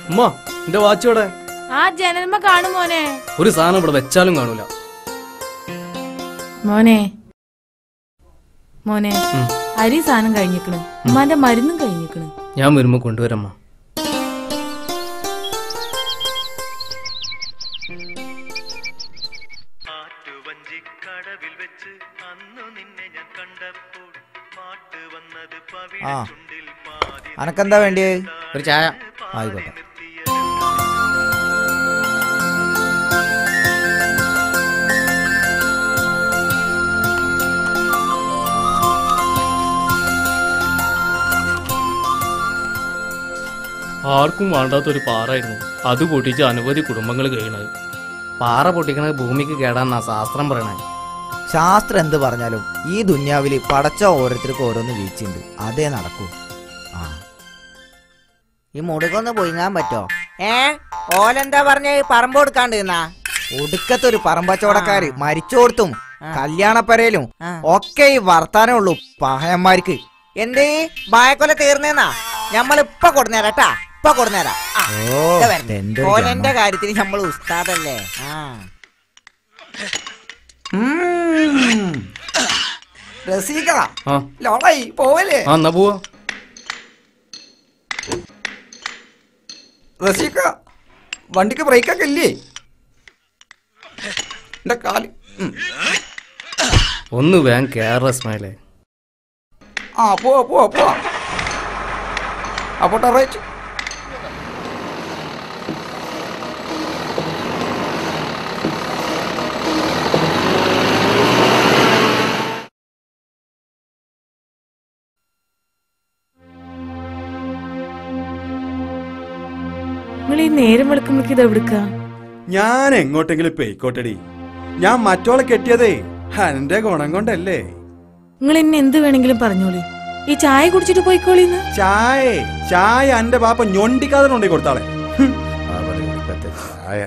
ഉമ്മ എന്റെ വാച്ചോടെ ആ ജനൽമ കാണും മോനെ. ഒരു സാധനം ഇവിടെ വെച്ചാലും കാണൂല. മോനെ മോനെ അരി സാധനം കഴിഞ്ഞിക്കണ്, ഉമ്മാന്റെ മരുന്നും കഴിഞ്ഞിക്കണ്. ഞാൻ വരുമ്പോ കൊണ്ടുവരമ്മ. ആ അനക്കെന്താ വേണ്ടിയേ? ഒരു ചായ. ആയിക്കോട്ടെ. ആർക്കും വേണ്ടാത്തൊരു പാറായിരുന്നു. അത് പൊട്ടിച്ച് അനവധി കുടുംബങ്ങൾ കഴിയണത്. പാറ പൊട്ടിക്കണത് ഭൂമിക്ക് കേടാന്നാ ശാസ്ത്രം പറയണേ. ശാസ്ത്രം എന്ത് പറഞ്ഞാലും ഈ ദുന്യാവില് പടച്ച ഓരോരുത്തർക്കും ഓരോന്ന് വീഴ്ചയുണ്ട്, അതേ നടക്കൂ. ആ ഈ മുടുകൊന്ന് പൊയിങ്ങാൻ പറ്റോ? ഓലെന്താ പറഞ്ഞ പറമ്പ് കൊടുക്കാണ്ട് ഒടുക്കത്തൊരു പറമ്പച്ചോടക്കാര് മരിച്ചോടത്തും കല്യാണപ്പരയിലും ഒക്കെ ഈ വർത്താനേ ഉള്ളൂ പഹയന്മാർക്ക്. എന്തേ ബായക്കൊല തീർന്നേന്നാ? ഞമ്മളിപ്പ കൊടുന്നേരാട്ടാ, ഇപ്പൊ കൊടുന്നേരാ. ഓലെന്റെ കാര്യത്തിന് നമ്മൾ ഉസ്താദല്ലേ. പോവല്ലേ? റസീക്ക വണ്ടിക്ക് ബ്രേക്കൊക്കെ ഇല്ലേ? എന്റെ കാല് ഒന്ന് വേഗം കേറ സ്മൈലേ. ആ പോവാ പോവാ പോവാ. അപ്പോട്ടെ റൈറ്റ്. നിങ്ങൾ ഈ നേരം വെളുക്കുമ്പോഴേക്ക് ഇത് എവിടുക്ക? ഞാൻ എങ്ങോട്ടെങ്കിലും പോയിക്കോട്ടെടി. ഞാൻ മറ്റോളെ കെട്ടിയതേ എന്റെ ഗുണം കൊണ്ടല്ലേ. നിങ്ങൾ എന്നെ എന്ത് വേണമെങ്കിലും പറഞ്ഞോളി, ഈ ചായ കുടിച്ചിട്ട് പോയിക്കോളിന്ന്. ചായ ചായ എന്റെ ബാപ്പ ഞൊണ്ടിക്കാതെ കൊണ്ടേ കൊടുത്താളെ. ചായ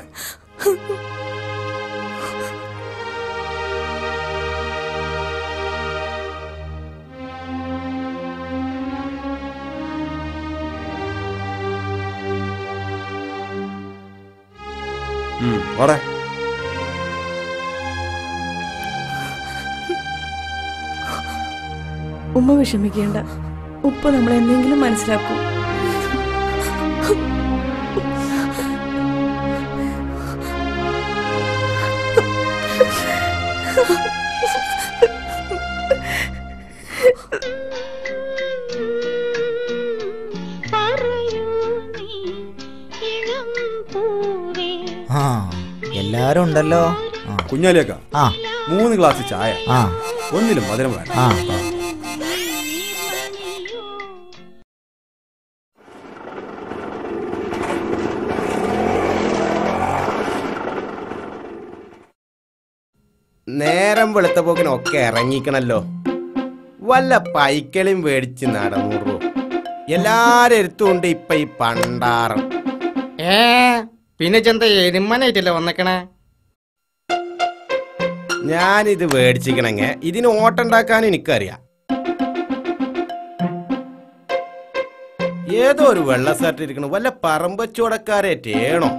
ഓടെ. ഉമ്മ വിഷമിക്കേണ്ട, ഉപ്പ നമ്മളെ എന്തെങ്കിലും മനസ്സിലാക്കൂ. എല്ലാരും ഉണ്ടല്ലോ. കുഞ്ഞാലിയൊക്കെ 3 ഗ്ലാസ് ചായ, ഒന്നിലും മധുരം വേണം. നേരം വെളുത്തപ്പോക്കിനൊക്കെ ഇറങ്ങിക്കണല്ലോ. വല്ല പൈക്കളിയും മേടിച്ച് നടന്നൂറു. എല്ലാരും എടുത്തുകൊണ്ട് ഇപ്പൊ ഈ പണ്ടാറം. പിന്നെ ചെന്ത എരുമനായിട്ടല്ലേ വന്നേക്കണേ. ഞാനിത് മേടിച്ചിക്കണെങ്കി ഇതിന് ഓട്ടുണ്ടാക്കാനും എനിക്കറിയാം. ഏതോ ഒരു വെള്ള ഷർട്ട് ഇരിക്കണ വല്ല പറമ്പച്ചോടക്കാരേറ്റേണോ.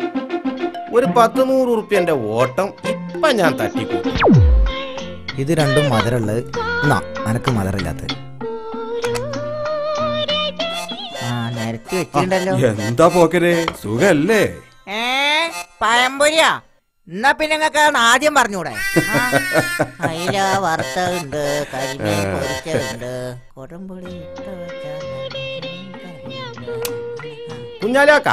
ഒരു 10-100 ഉറുപ്പ്യന്റെ ഓട്ടം ഇപ്പൊ ഞാൻ തട്ടിക്കൂട്ടും. ഇത് രണ്ടും മധുരമുള്ളത്, അനക്ക് മധുരമില്ലാത്ത. എന്താ പോക്കരെ, സുഖല്ലേ? പഴംപൊരിയാ? എന്നാ പിന്നെ നിങ്ങൾക്ക് ആദ്യം പറഞ്ഞൂടെ? അയില വറുത്തുണ്ട്, കരിമീൻ പൊരിച്ചതുണ്ട്, കൊടംപുളി കുഞ്ഞാലാക്ക,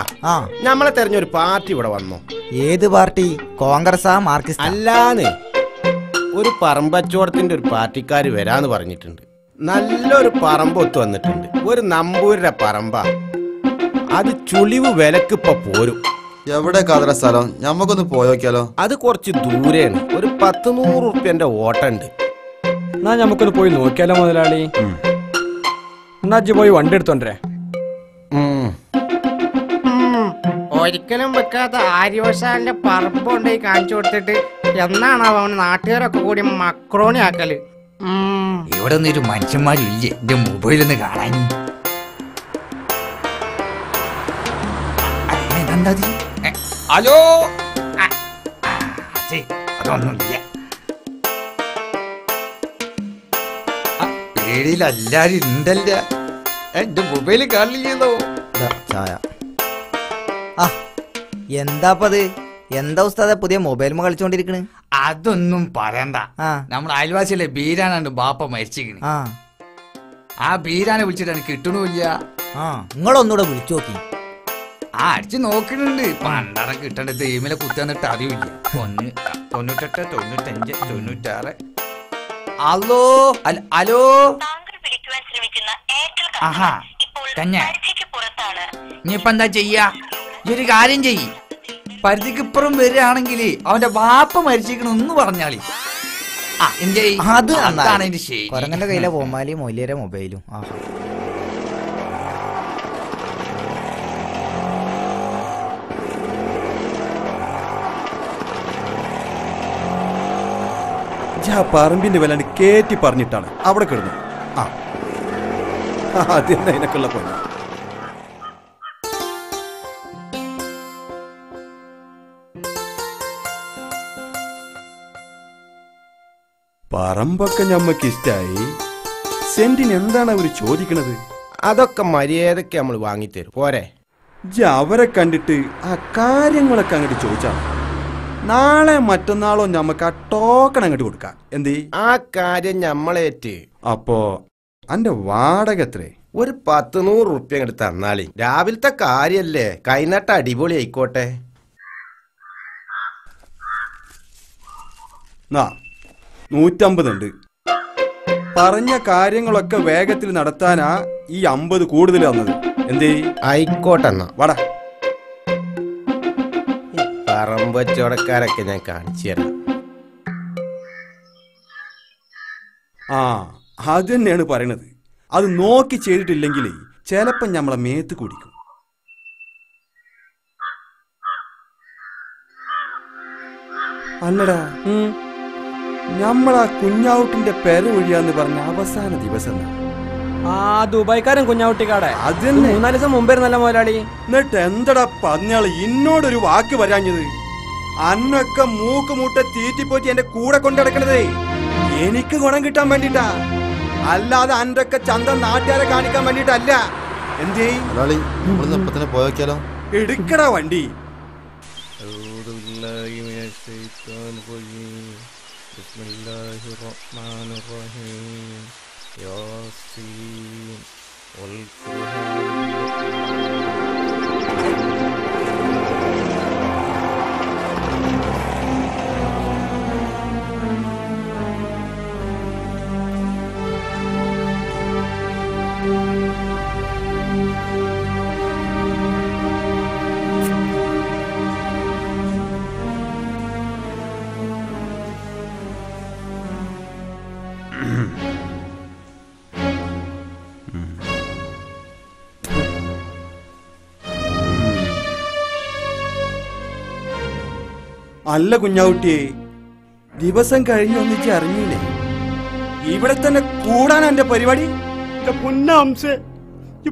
നമ്മളെ തെരഞ്ഞൊരു പാർട്ടി ഇവിടെ വന്നു. ഏത് പാർട്ടി? കോൺഗ്രസാ മാർക്സിസ്റ്റ്? അല്ലാന്ന്, ഒരു പറമ്പച്ചോടത്തിന്റെ ഒരു പാർട്ടിക്കാര് വരാന്ന് പറഞ്ഞിട്ടുണ്ട്. നല്ലൊരു പറമ്പൊത്ത് വന്നിട്ടുണ്ട്. ഒരു നമ്പൂരിന്റെ പറമ്പ. അത് ചുളിവ് വിലക്കിപ്പോ പോരും. എവിടെ കാതറ സ്ഥലം? ഞമ്മക്കൊന്ന് പോയോക്കിയാലോ? അത് കുറച്ച് ദൂരെയാണ്. ഒരു 10-100 ഉറുപ്പ്യന്റെ ഓട്ടുണ്ട്. എന്നാ ഞമ്മക്കൊന്ന് പോയി നോക്കിയാലോ മുതലാളി. എന്നാ പോയി വണ്ടി എടുത്തോണ്ടേ. ഒരിക്കലും വെക്കാത്ത ആര്യവശാലിന്റെ പറമ്പ് കൊണ്ടുപോയി കാണിച്ചു കൊടുത്തിട്ട് എന്നാണ് അവൻ നാട്ടുകാരൊക്കെ കൂടി മക്രോണി ആക്കല്. ഇവിടെ ഒന്നൊരു മനുഷ്യന്മാരില്ലേ എന്റെ മൊബൈലൊന്ന് കാണാൻ? എന്താ ഹലോ അതൊന്നുമില്ല. പേടിയിൽ എല്ലാരും ഉണ്ടല്ല. എന്റെ മൊബൈല് കാണില്ലല്ലോ. ചായ. ആ എന്താപ്പത്? എന്താ ഉസ്താദെ പുതിയ മൊബൈൽ കളിച്ചോണ്ടിരിക്കണ്? അതൊന്നും പറയണ്ട. നമ്മുടെ അയൽവാസിയല്ലേ ബീരാനുണ്ട് ബാപ്പ മരിച്ചിരിക്കണ്. ആ ബീരാനെ വിളിച്ചിട്ട് കിട്ടണില്ല. നിങ്ങളൊന്നുകൂടെ വിളിച്ചു നോക്കി. അടിച്ചു നോക്കുന്നുണ്ട്. പണ്ടറ കിട്ടേണ്ട ദൈവമിലെ കുത്തിന്നിട്ട് അറിയില്ല. 98 95 96. Hello hello. ആഹാ തന്നെ. ഇനിയിപ്പ എന്താ ചെയ്യാ? ഈ ഒരു കാര്യം ചെയ്യ്. പരിധിക്കിപ്പുറം വരികയാണെങ്കിൽ അവന്റെ ബാപ്പ മരിച്ചിരിക്കണെന്ന് പറഞ്ഞാളി. അതാണ് കൊരങ്ങന്റെ കയ്യിലെ പോമാലി മൊയിലേരെ മൊബൈലും. പറമ്പിന്റെ വിലാണ്ട് കേറ്റി പറഞ്ഞിട്ടാണ് അവിടെ കിടന്നു. ആദ്യം അതിനൊക്കെയുള്ള പോലെ പറമ്പൊക്കെ ഞമ്മക്ക് ഇഷ്ടായി. സെന്റിന് എന്താണ് അവര് ചോദിക്കണത്? അതൊക്കെ മര്യാദക്ക് നമ്മൾ വാങ്ങിത്തരും പോരെ. അവരെ കണ്ടിട്ട് ആ കാര്യങ്ങളൊക്കെ അങ്ങോട്ട് ചോദിച്ചാണ്. നാളെ മറ്റന്നാളോ ഞമ്മക്ക് ആ ടോക്കൺ അങ്ങോട്ട് കൊടുക്കാം. എന്തേ? ആ കാര്യം ഞമ്മളേറ്റ്. അപ്പോ അന്റെ വാടക എത്രേ? ഒരു 100 റുപ്യ അങ്ങോട്ട് തന്നാളി. രാവിലത്തെ കാര്യല്ലേ, കൈനട്ട അടിപൊളി ആയിക്കോട്ടെ. 150 ഉണ്ട്. പറഞ്ഞ കാര്യങ്ങളൊക്കെ വേഗത്തിൽ നടത്താനാ ഈ 50 കൂടുതൽ വന്നത്. എന്തേ? ആയിക്കോട്ടെന്നാ വാടാ. പറമ്പ് കച്ചവടക്കാരൊക്കെ ഞാൻ കാണിച്ചു തരാം. അത് തന്നെയാണ് പറയണത്. അത് നോക്കി ചെയ്തിട്ടില്ലെങ്കിൽ ചിലപ്പോ ഞമ്മളെ മേത്ത് കുടിക്കും. അല്ലടാ, നമ്മളാ കുഞ്ഞാവുട്ടിന്റെ പെര ഒഴിയാന്ന് പറഞ്ഞ അവസാന ദിവസം ദുബായ്ക്കാരൻ കുഞ്ഞാവുട്ടിക്കാടെ അത് 3-4 ദിവസം മുമ്പേ നല്ല മുതലാളി. എന്നിട്ട് എന്തടാ പറഞ്ഞാള് ഇന്നോടൊരു വാക്ക് വരാഞ്ഞത്? അന്നൊക്കെ മൂക്ക് മൂട്ട തീറ്റിപ്പോറ്റി എന്റെ കൂടെ കൊണ്ടിടക്കണതേ എനിക്ക് ഗുണം കിട്ടാൻ വേണ്ടിട്ടാ, അല്ലാതെ അന്റൊക്കെ ചന്തം നാട്ടുകാരെ കാണിക്കാൻ വേണ്ടിട്ടല്ല. എന്തേ പോയോക്കാലോ? എടുക്കടാ വണ്ടി. അല്ല കുഞ്ഞാവുട്ടിയെ, ദിവസം കഴിഞ്ഞൊന്നിച്ച് അറിഞ്ഞില്ലേ? ഇവിടെ തന്നെ കൂടാൻ എന്റെ പരിപാടി.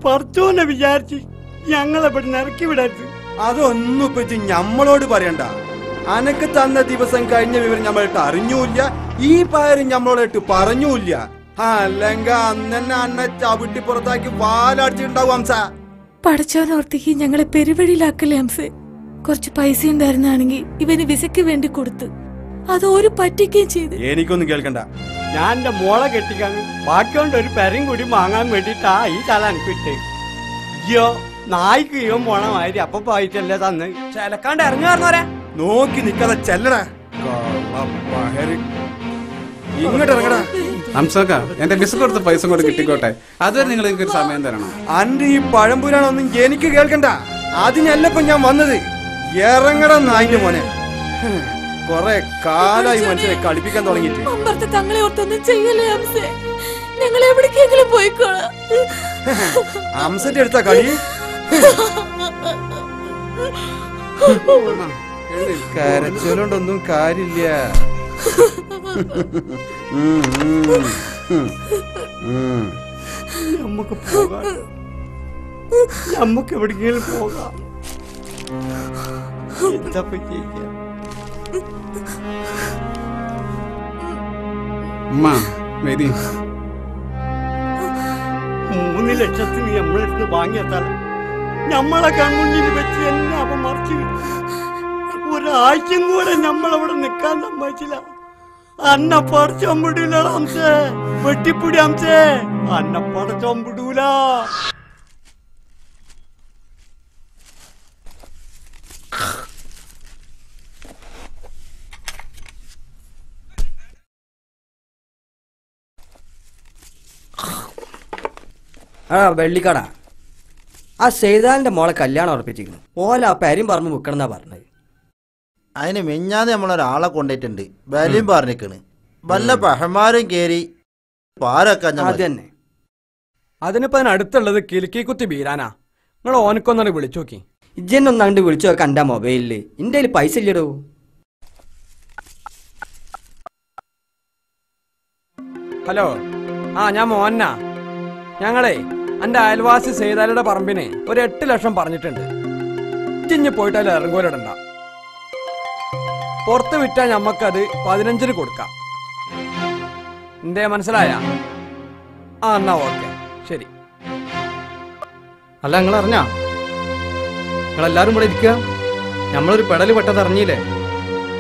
പറച്ചോന്നെ വിചാരിച്ച് ഞങ്ങളെ ഇറക്കി വിടരുത്. അതൊന്നും ഇപ്പൊ ഞമ്മളോട് പറയണ്ട. അനക്ക് തന്ന ദിവസം കഴിഞ്ഞ വിവരം ഞമ്മളിട്ട് അറിഞ്ഞൂല്ല, ഈ പാരും ഞമ്മളോടായിട്ട് പറഞ്ഞൂല്ല. അല്ലെങ്കിൽ അന്നെ അന്നെ ചവിട്ടി പുറത്താക്കി വാലടിച്ചിട്ടുണ്ടാവും ഹംസ. പടച്ചോനോർത്തേക്ക് ഞങ്ങളെ പെരുവഴിയിലാക്കല്ലേ ഹംസേ. കുറച്ച് പൈസ ഉണ്ടായിരുന്നാണെങ്കിൽ ഇവന് വിസയ്ക്ക് വേണ്ടി കൊടുത്ത് അത് ഒരു പറ്റിക്കുകയും ചെയ്ത്. എനിക്കൊന്നും കേൾക്കണ്ട. ഞാൻ എന്റെ മോളെ കെട്ടിക്കാൻ ബാക്കിയോണ്ട് ഒരു പെരയും കൂടി വാങ്ങാൻ വേണ്ടിട്ടാ ഈ തല അനക്കിട്ട്. അയ്യോ നായ്ക്ക് ഇവൻ പോണ മാതിരി അപ്പൊ പോയിട്ടല്ലേ തന്ന് ചിലക്കാണ്ട് ഇറങ്ങി പറഞ്ഞോരെ. നോക്കി നിക്കാതെ ചെല്ലടാ. ഇങ്ങോട്ട് ഇറങ്ങടാ. ഹംസക്ക, എന്റെ വിസ കൊടുത്ത പൈസ കൂടെ കിട്ടിക്കോട്ടെ. അതുവരെ നിങ്ങൾ എനിക്കൊരു സമയം തരണം. അന്റെ ഈ പഴംപുരാണൊന്നും എനിക്ക് കേൾക്കണ്ട. അതിനല്ലപ്പോ ഞാൻ വന്നത്. ഇറങ്ങട നായിന്റെ മോനെ. കൊറേ കാലായി മനുഷ്യരെ കളിപ്പിക്കാൻ തുടങ്ങിയിട്ട്. തങ്ങളെ ഓർത്തൊന്നും ചെയ്യല്ലേ ഹംസേ. ഞങ്ങൾ എവിടേക്കെങ്കിലും പോയിക്കോളാം. ഹംസന്റെ അടുത്ത കളി. കരച്ചോണ്ടൊന്നും കാര്യമില്ല. നമുക്ക് പോകാം, നമുക്ക് എവിടെയെങ്കിലും പോകാം. ഉമ്മ വേദി 3 ലക്ഷത്തിന് നമ്മളെടുത്ത് വാങ്ങിയെത്താൻ നമ്മളെ കൺമുന്നിൽ വെച്ച് എന്നെ അവൻ മറിച്ചു ഒരാഴ്ചയും കൂടെ നമ്മളവിടെ നിൽക്കാൻ സമ്മതിച്ചില്ല. അന്ന പടച്ചോൻ വിടൂല ഹംസേ, വെട്ടിപ്പിടി ഹംസേ, അന്ന പടച്ചോൻ വിടൂല. ആ വെള്ളിക്കട ആ സെയ്താലിന്റെ മോളെ കല്യാണം ഉറപ്പിച്ചിരിക്കുന്നു. ഓല ആ പേരും പറമ്പ് വിൽക്കണമെന്നാ പറഞ്ഞത്. അതിന് മിഞ്ഞാന്ന് നമ്മളൊരാളെ കൊണ്ടിട്ടുണ്ട്. ബലിയും പറഞ്ഞിക്കണ്. വല്ല പഹന്മാരും കേറി പാരൊക്കെ അത് തന്നെ. അതിനിപ്പോ അതിനടുത്തുള്ളത് കിലുക്കി കുത്തി ബീരാനാ. നിങ്ങൾ ഓനക്കൊന്നാണ് വിളിച്ചു നോക്കി. ഇജ്ജെന്നൊന്നാണ്ട് വിളിച്ചു നോക്കാം എന്റെ മൊബൈലില്. ഇന്റെ പൈസ ഇല്ലടോ. ഹലോ, ആ ഞാൻ മോഹന്നാ. ഞങ്ങളെ എന്റെ അയൽവാസി സെയ്താലിയുടെ പറമ്പിന് ഒരു 8 ലക്ഷം പറഞ്ഞിട്ടുണ്ട്. ഇഞ്ഞ് പോയിട്ട് അതിൽ ഇറങ്ങോലിടണ്ട. പുറത്ത് വിറ്റാൽ ഞമ്മക്കത് 15-ന് കൊടുക്കാം. എന്തേ മനസ്സിലായ? ആ എന്നാ ഓക്കെ, ശരി. അല്ല, നിങ്ങൾ അറിഞ്ഞാ? നിങ്ങളെല്ലാരും ഇവിടെ ഇരിക്കുക. നമ്മളൊരു പെടല് പെട്ടത് അറിഞ്ഞില്ലേ?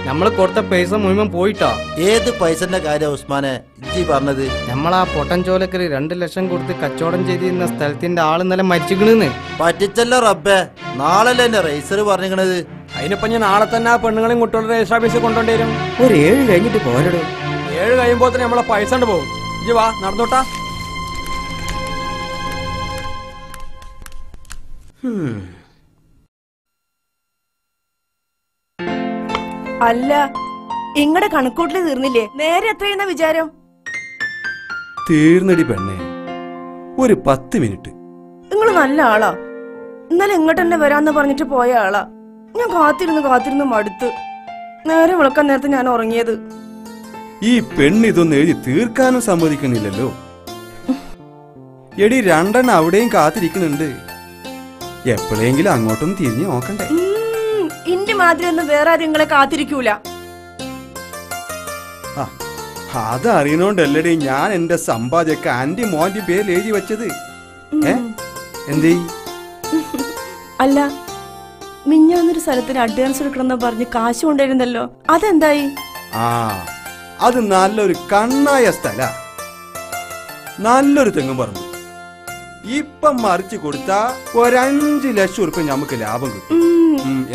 നമ്മൾ കൊടുത്ത പൈസ മുഴുവൻ പോയിട്ടാ. ഏത് പൈസന്റെ കാര്യം ഉസ്മാനെ ഇജ്ജി പറഞ്ഞത്? നമ്മളാ പൊട്ടൻചോലക്കര് 2 ലക്ഷം കൊടുത്ത് കച്ചവടം ചെയ്തിരുന്ന സ്ഥലത്തിന്റെ ആള് ഇന്നലെ മരിച്ചിക്കണെന്ന്. പറ്റിച്ചല്ലോ റബ്ബേ. നാളല്ലേ എന്റെ റേസർ പറഞ്ഞിക്കണത്. അതിനിപ്പോ ഞാൻ നാളെ തന്നെ ആ പെണ്ണുങ്ങളെയും കുട്ടികളുടെ രജിസ്റ്റർ ഓഫീസിൽ കൊണ്ടുപോണ്ടി വരും. ഒരു 7 കഴിഞ്ഞിട്ട് പോരടോ. 7 കഴിയുമ്പോ തന്നെ നമ്മളെ പൈസ കൊണ്ട് പോകും. ഇജ്ജ് വാ, നടന്നോട്ടാ. അല്ല, ഇങ്ങടെ കണക്കൂട്ടില് തീർന്നില്ലേ? നേരെ എത്രയെന്ന വിചാരം? തീർന്നടി പെണ്ണേ, ഒരു 10 മിനിറ്റ്. നിങ്ങൾ നല്ല ആളാ. ഇന്നലെ ഇങ്ങോട്ട് തന്നെ വരാന്ന് പറഞ്ഞിട്ട് പോയ ആളാ. ഞാൻ കാത്തിരുന്ന് മടുത്ത്. നേരെ വിളക്കാൻ നേരത്തെ ഞാൻ ഉറങ്ങിയത്. ഈ പെണ്ണ് ഇതൊന്നും എഴുതി തീർക്കാനും സമ്മതിക്കുന്നില്ലല്ലോ. എടി 2 എണ്ണം അവിടെയും കാത്തിരിക്കുന്നുണ്ട്. എപ്പോഴെങ്കിലും അങ്ങോട്ടും തിരിഞ്ഞു നോക്കണ്ടേ? ഇന്റെ മാതിരി ഒന്നും വേറെ ആരും നിങ്ങളെ കാത്തിരിക്കൂല. അതറിയണോണ്ടല്ലടി ഞാൻ എന്റെ സമ്പാദ്യൊക്കെ ആന്റി മോന്റെ പേരിൽ എഴുതി വെച്ചത്. എന്തേ? അല്ല, മിഞ്ഞാന്നൊരു സ്ഥലത്തിന് അഡ്വാൻസ് എടുക്കണമെന്ന് പറഞ്ഞ് കാശ് കൊണ്ടുവരുന്നല്ലോ, അതെന്തായി? അത് നല്ലൊരു കണ്ണായ സ്ഥല, നല്ലൊരു തെങ്ങും പറമ്പ്. ഇപ്പം മറിച്ച് കൊടുത്താ ഒരു 5 ലക്ഷം ഉറുപ്പ്യ നമുക്ക് ലാഭം കിട്ടും.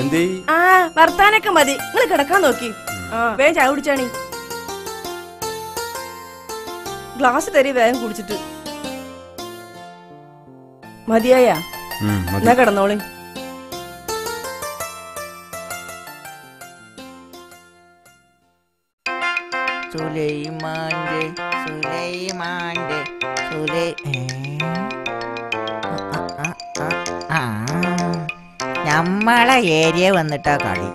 എന്തേ? വർത്താനൊക്കെ മതി, നിങ്ങൾ കിടക്കാൻ നോക്കി. വേഗം ചായ കുടിച്ചാണി. ഗ്ലാസ് തരി വേഗം കുടിച്ചിട്ട്. മതിയായ എന്നാ കിടന്നോളി. നമ്മളെ ഏരിയ വന്നിട്ടാ കളി.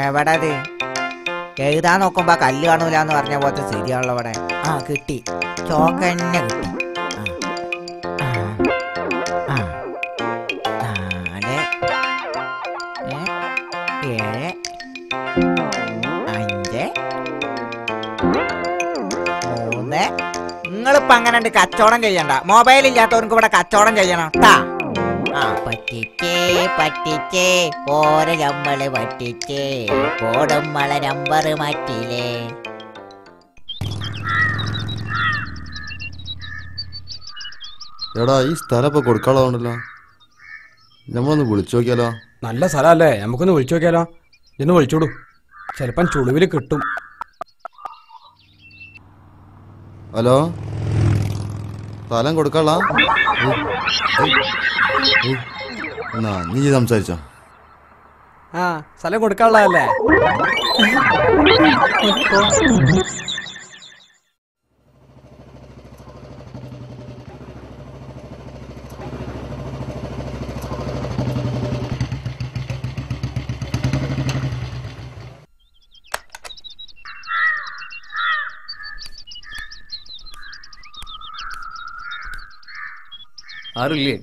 എവിടത് എഴുതാൻ നോക്കുമ്പോ കല്ല് കാണൂലെന്ന് പറഞ്ഞ പോലത്തെ ശരിയാണല്ലോ അവിടെ. കിട്ടി, ചോക്കന്നെ കിട്ടി. 4 7 5 3. നിങ്ങളിപ്പോ അങ്ങനെ കച്ചവടം ചെയ്യണ്ട. മൊബൈൽ ഇല്ലാത്തവർക്ക് ഇവിടെ കച്ചവടം ചെയ്യണം. പറ്റിച്ചേ ഓരോ നമ്മള് പറ്റിച്ചേ കോടുമ്മളെ നമ്പർ മാറ്റിയില്ലേ. എടാ, ഈ സ്ഥലം ഇപ്പൊ കൊടുക്കാനുള്ളതാണല്ലോ. നമ്മളൊന്ന് വിളിച്ചു നോക്കിയാലോ? നല്ല സ്ഥലല്ലേ, നമുക്കൊന്ന് വിളിച്ചു നോക്കിയാലോ? ഇന്ന് വിളിച്ചോടൂ, ചിലപ്പം ചുളിവില് കിട്ടും. ഹലോ, സ്ഥലം കൊടുക്കാളാ? നീ സംസാരിച്ചോ? സ്ഥലം കൊടുക്കാനുള്ളതല്ലേ? ആരുമില്ലേ?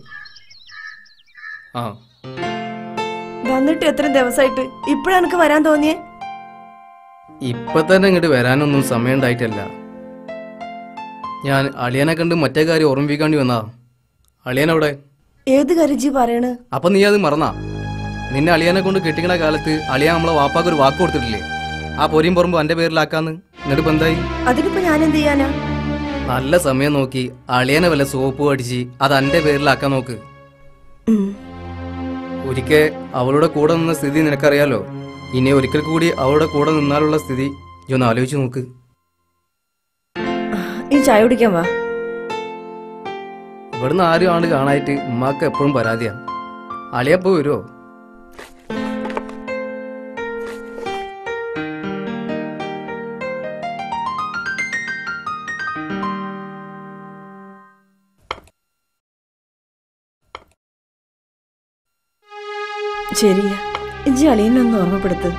ആ വന്നിട്ട് എത്ര ദിവസമായിട്ട് ഇപ്പഴാ എനിക്ക് വരാൻ തോന്നിയേ? ഇപ്പൊ തന്നെ ഇങ്ങോട്ട് വരാനൊന്നും സമയം ഉണ്ടായിട്ടല്ല. ഞാൻ അളിയനെ കണ്ട് മറ്റേ കാര്യം ഓർമ്മിപ്പിക്കാണ്ടി വന്നാ. അളിയനവിടെ? ഏത് കാര്യം ജി പറയണ്? അപ്പൊ നീ അത് മറന്നാ? നിന്നെ അളിയനെ കൊണ്ട് കെട്ടിക്കണ കാലത്ത് അളിയ നമ്മളെ വാപ്പാക്ക് ഒരു വാക്ക് കൊടുത്തിട്ടില്ലേ, ആ പൊരിയും പുറമ്പ് എന്റെ പേരിലാക്കാന്ന്? എന്നിട്ട് ഇപ്പൊ എന്തായി? അതിനിപ്പോ ഞാൻ എന്ത് ചെയ്യാനാ? നല്ല സമയം നോക്കി അളിയനെ വല്ല സോപ്പ് അടിച്ച് അത് എന്റെ പേരിലാക്കാൻ നോക്ക്. ഒരിക്കൽ അവളുടെ കൂടെ നിന്ന സ്ഥിതി നിനക്കറിയാലോ. ഇനി ഒരിക്കൽ കൂടി അവളുടെ കൂടെ നിന്നാലുള്ള സ്ഥിതി ഒന്ന് ആലോചിച്ച് നോക്ക്. ഈ ചായ കുടിക്കാൻ വാ. ഇവിടുന്ന് ആരും ആണ് കാണായിട്ട് ഉമ്മാക്ക് എപ്പോഴും പരാതിയാ. അളിയപ്പോ വരുമോ? ശരിയാ, ഇജ്ജി അളിയനൊന്ന് ഓർമ്മപ്പെടുത്ത്.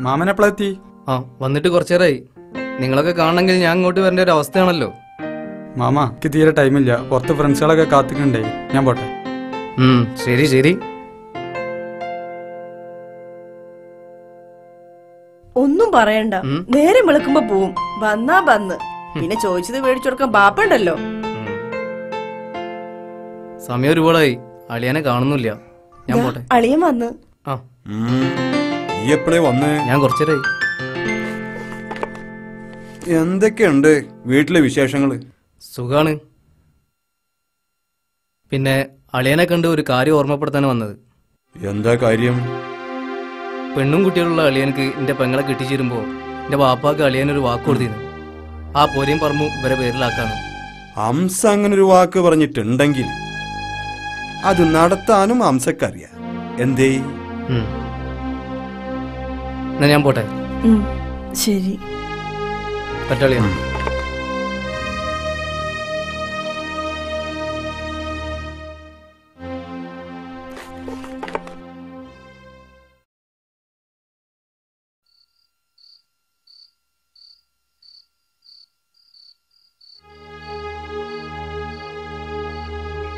മാമൻ എപ്പോഴെത്തി? ആ വന്നിട്ട് കുറച്ചേരായി. നിങ്ങളൊക്കെ കാണണമെങ്കിൽ ഞാൻ ഇങ്ങോട്ട് വരേണ്ട ഒരു അവസ്ഥയാണല്ലോ. മാമ എനിക്ക് തീരെ ടൈമില്ല, പുറത്ത് ഫ്രണ്ട്സുകളൊക്കെ കാത്തിക്കണ്ടേ, ഞാൻ പോട്ടെ. ശരി ശരി. ഒന്നും പറയണ്ട, നേരെ വിളിക്കുമ്പോ പോവും. വന്നാ വന്ന്, പിന്നെ ചോദിച്ചത് മേടിച്ചു കൊടുക്കാൻ ബാപ്പുണ്ടല്ലോ. സമയം ഒരുപാടായി, അളിയനെ കാണുന്നില്ല. ഞാൻ പോട്ടെ. അളിയൻ വന്ന്. ഞാൻ കുറച്ചേരായി. എന്തൊക്കെയുണ്ട് വീട്ടിലെ വിശേഷങ്ങള്? സുഖാണ്. പിന്നെ അളിയനെ കണ്ട് ഒരു കാര്യം ഓർമ്മപ്പെടുത്താൻ വന്നത്. എന്താ കാര്യം? പെണ്ണും കുട്ടികളുള്ള അളിയനക്ക് എന്റെ പെങ്ങളെ കെട്ടിച്ചേരുമ്പോ എന്റെ വാപ്പാക്ക് അളിയനൊരു വാക്ക് കൊടുത്തിരുന്നു, ആ പോരെയും പറമ്പും ഇവരെ പേരിലാക്കാന്ന്. ഹംസ അങ്ങനൊരു വാക്ക് പറഞ്ഞിട്ടുണ്ടെങ്കിൽ അത് നടത്താനും ഹംസക്കറിയാം. എന്തേ? എന്നാ ഞാൻ പോട്ടെ. ശരി. പറ്റാളിയാ.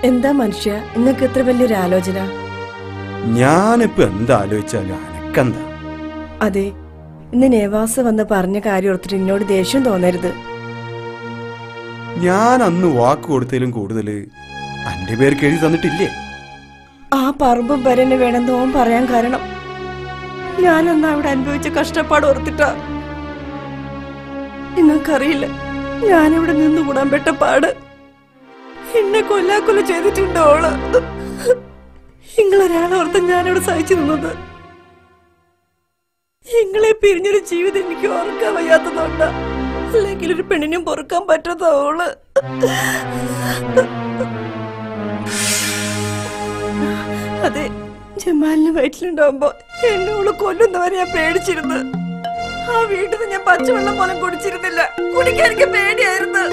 എന്താ മനുഷ്യ നിങ്ങൾക്ക് ഇത്ര വലിയൊരു ആലോചന? ഞാനിപ്പോ എന്താ ആലോചിച്ചാലും അനക്കെന്താ? അതെ, ഇന്ന് നേവാസ് വന്ന് പറഞ്ഞ കാര്യം ഓർത്തിട്ട് എന്നോട് ദേഷ്യം തോന്നരുത്. ഞാൻ അന്ന് വാക്ക് കൊടുത്തതിലും കൂടുതൽ അന്റെ പേർക്ക് എഴുതി തന്നിട്ടില്ലേ? ആ പറമ്പും വരനെ വേണമെന്ന് ഓൻ പറയാൻ കാരണം ഞാനന്ന് അവിടെ അനുഭവിച്ച കഷ്ടപ്പാട് ഓർത്തിട്ടാ. നിങ്ങൾക്കറിയില്ല ഞാനിവിടെ നിന്നുകൂടാൻ പെട്ട പാട്. എന്നെ കൊല്ലാക്കൊല്ല ചെയ്തിട്ടുണ്ടോ ഓള്? നിങ്ങളൊരാളോർത്ത് ഞാനിവിടെ സഹിച്ചു നിന്നത്. നിങ്ങളെ പിരിഞ്ഞൊരു ജീവിതം എനിക്ക് ഓർക്കാൻ വയ്യാത്തതുകൊണ്ടാ, അല്ലെങ്കിൽ ഒരു പെണ്ണിനും പൊറുക്കാൻ പറ്റാത്ത ഓള്. അതെ, ജമാലിന് വയറ്റിലുണ്ടാവുമ്പോ എന്നോള് കൊല്ലുന്നവരെ ഞാൻ പേടിച്ചിരുന്നു. ആ വീട്ടിൽ നിന്ന് ഞാൻ പച്ചവെള്ളം പോലും കുടിച്ചിരുന്നില്ല, കുടിക്കാൻ എനിക്ക് പേടിയായിരുന്നു.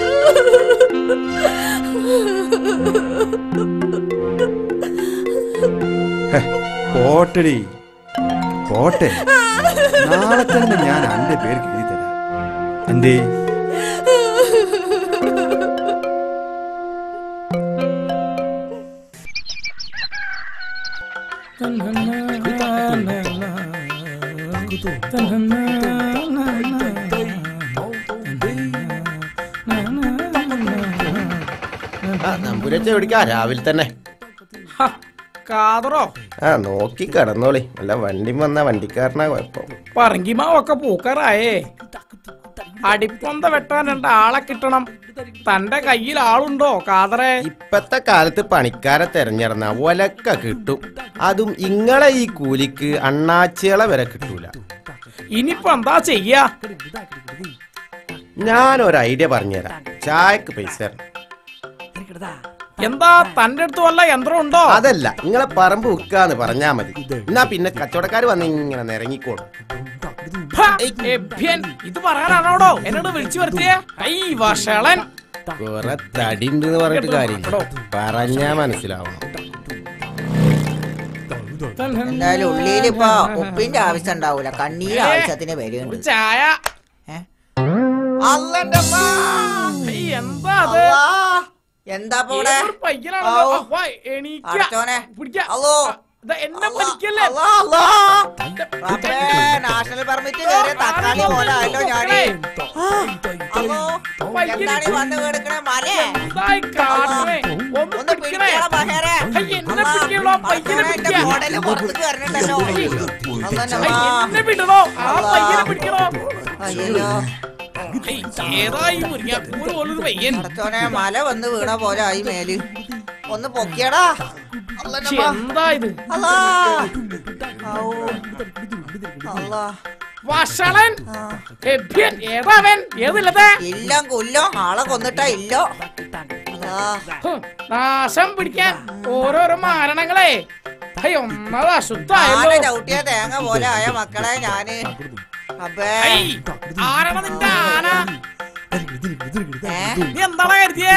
പോട്ടടി പോട്ടെ, നാളെ തന്നെ ഞാൻ അന്റെ പേർക്ക് എഴുതി തരാം. എന്തേ? നമ്പൂരച്ച എവിടിക്കാ രാവിലെ തന്നെ? കാതറോ നോക്കി കിടന്നോളി, അല്ല വണ്ടി വന്ന വണ്ടിക്കാരനാ കുഴപ്പം. പറങ്കിമാവൊക്കെ പൂക്കാറായേ. അടിപ്പൊന്ത വെട്ടാൻ 2 ആളെ കിട്ടണം. തന്റെ കയ്യിൽ ആളുണ്ടോ കാതറേ? ഇപ്പത്തെ കാലത്ത് പണിക്കാരെ തെരഞ്ഞെടുന്ന ഒലക്ക കിട്ടും, അതും ഇങ്ങളെ ഈ കൂലിക്ക് അണ്ണാച്ചികളെ വരെ കിട്ടൂല. ഇനിയിപ്പോ എന്താ ചെയ്യാ? ഞാനൊരു ഐഡിയ പറഞ്ഞുതരാം. ചായക്ക് പൈസ എന്താ തന്റെ അടുത്ത് വല്ല യന്ത്രം ഉണ്ടോ? അതല്ല, നിങ്ങളെ പറമ്പ് വിൽക്കാന്ന് പറഞ്ഞാ മതി. എന്നാ പിന്നെ കച്ചവടക്കാര് വന്ന് ഇങ്ങനെ നിരങ്ങിക്കോളും. ഇത് പറയാനാണോടോ എന്നോട് വിളിച്ചു വരുത്തിയേ? വഷളൻ. കുറെ തടിണ്ട് പറഞ്ഞിട്ട് കാര്യം പറഞ്ഞാ മനസ്സിലാവണം. എന്തായാലും ഉള്ളിയിലിപ്പോ ഉപ്പിന്റെ ആവശ്യം ഉണ്ടാവൂല, കണ്ണീര് ആവശ്യത്തിന് വരുന്നുണ്ട്. ചായ എന്താ നാഷണൽ പെർമിറ്റ് കയറിയ തക്കാളി പോലെ ആയല്ലോ ഞാന്. എന്താണ് വന്ന് കേടുക്കണേ മലേ? ഒന്ന് പിടിക്കണോ ബഹേരെ? എന്റെ മോഡല് പുറത്തേക്ക് വരണുണ്ടല്ലോ. അയ്യോ മല വന്ന് വീണ പോലെ ആയി മേല്. ഒന്ന് പൊക്കിയടാ. എന്താ ഇത്? ഇല്ലോ കൊല്ലോ ആളെ കൊന്നിട്ടാ ഇല്ലോ. നാശം പിടിക്കാൻ ഓരോരോ മാരണങ്ങളെ. ചവിട്ടിയ തേങ്ങ പോലെ ആയ മക്കളെ ഞാന്. എന്താണ് കരുതിയേ?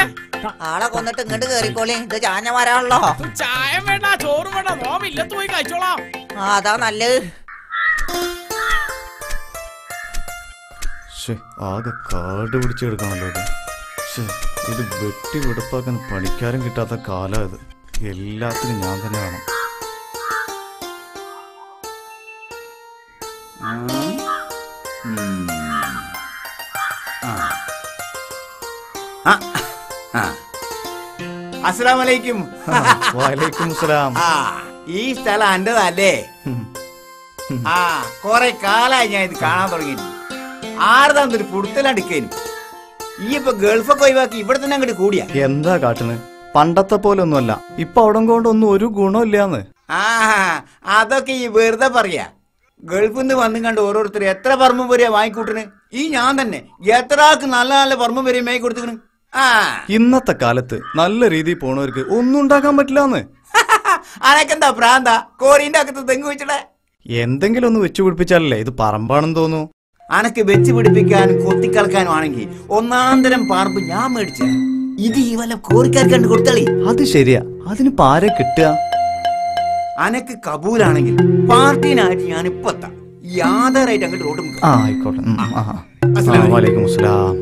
ആളെ കൊന്നിട്ട് ഇങ്ങോട്ട് കേറിക്കോളി, ഇത് ചാഞ്ഞ മരാണല്ലോ. ചായ വേണ്ട, ചോറും വേണ്ട, നോമില്ലത്ത് പോയി കഴിച്ചോളാം. അതാ നല്ലത്. ആകെ കാട് പിടിച്ചെടുക്കണല്ലോ ഇത്. ഇത് വെട്ടി വെടുപ്പാക്കാൻ പണിക്കാരും കിട്ടാത്ത കാലം ഇത്. എല്ലാത്തിനും ഞാൻ തന്നെ വേണം. അസ്സലാമലൈക്കും. വലൈക്കും സലാം. ഈ സ്ഥലം എന്റേതല്ലേ? കൊറേ കാലായി ഞാൻ ഇത് കാണാൻ തുടങ്ങിയിട്ട്. ആർതാന്നൊരു പുടുത്തലടുക്കേനും ഈ ഇപ്പൊ ഗൾഫൊക്കെ ഒഴിവാക്കി ഇവിടെ തന്നെ അങ്ങോട്ട് കൂടിയാ. എന്താ കാട്ടിന്? പണ്ടത്തെ പോലെ ഒന്നുമല്ല ഇപ്പൊ. അവിടെ കൊണ്ടൊന്നും ഒരു ഗുണമില്ലാന്ന്. അതൊക്കെ ഈ വെറുതെ പറയാ. ഗൾഫിൽ നിന്ന് വന്നും കണ്ട് ഓരോരുത്തർ എത്ര പറമ്പും വരെയാ വാങ്ങിക്കൂട്ടണ്. ഈ ഞാൻ തന്നെ എത്ര ആൾക്ക് നല്ല നല്ല പറമ്പും വരെയും വാങ്ങി കൊടുത്തിക്കണ്. ഇന്നത്തെ കാലത്ത് നല്ല രീതിയിൽ പോണവർക്ക് ഒന്നും ഉണ്ടാക്കാൻ പറ്റില്ലാന്ന്. അനക്കെന്താ പ്രാന്ത? കോരീന്റെ അകത്ത് തെങ്ങ് വെച്ചിടേ. എന്തെങ്കിലും ഒന്ന് വെച്ചു പിടിപ്പിച്ചാലല്ലേ ഇത് പറമ്പാണെന്ന് തോന്നുന്നു. അനക്ക് വെച്ച് പിടിപ്പിക്കാനും കൊത്തിക്കളക്കാനും ആണെങ്കിൽ ഒന്നാന്തരം പറമ്പ് ഞാൻ മേടിച്ച. ഇത് ഈ വല്ല കോറിക്കാർക്ക് കണ്ട് കൊടുത്തളി. അത് ശരിയാ. അതിന് പാരെ കിട്ടുക. അനക്ക് കബൂലാണെങ്കിൽ പാർട്ടീനായിട്ട് ഞാൻ ഇപ്പൊ എത്താം. ഈ ആധാറായിട്ട് അങ്ങോട്ട് റോഡ് ആയിക്കോട്ടെ. വലൈക്കും അസ്സലാം.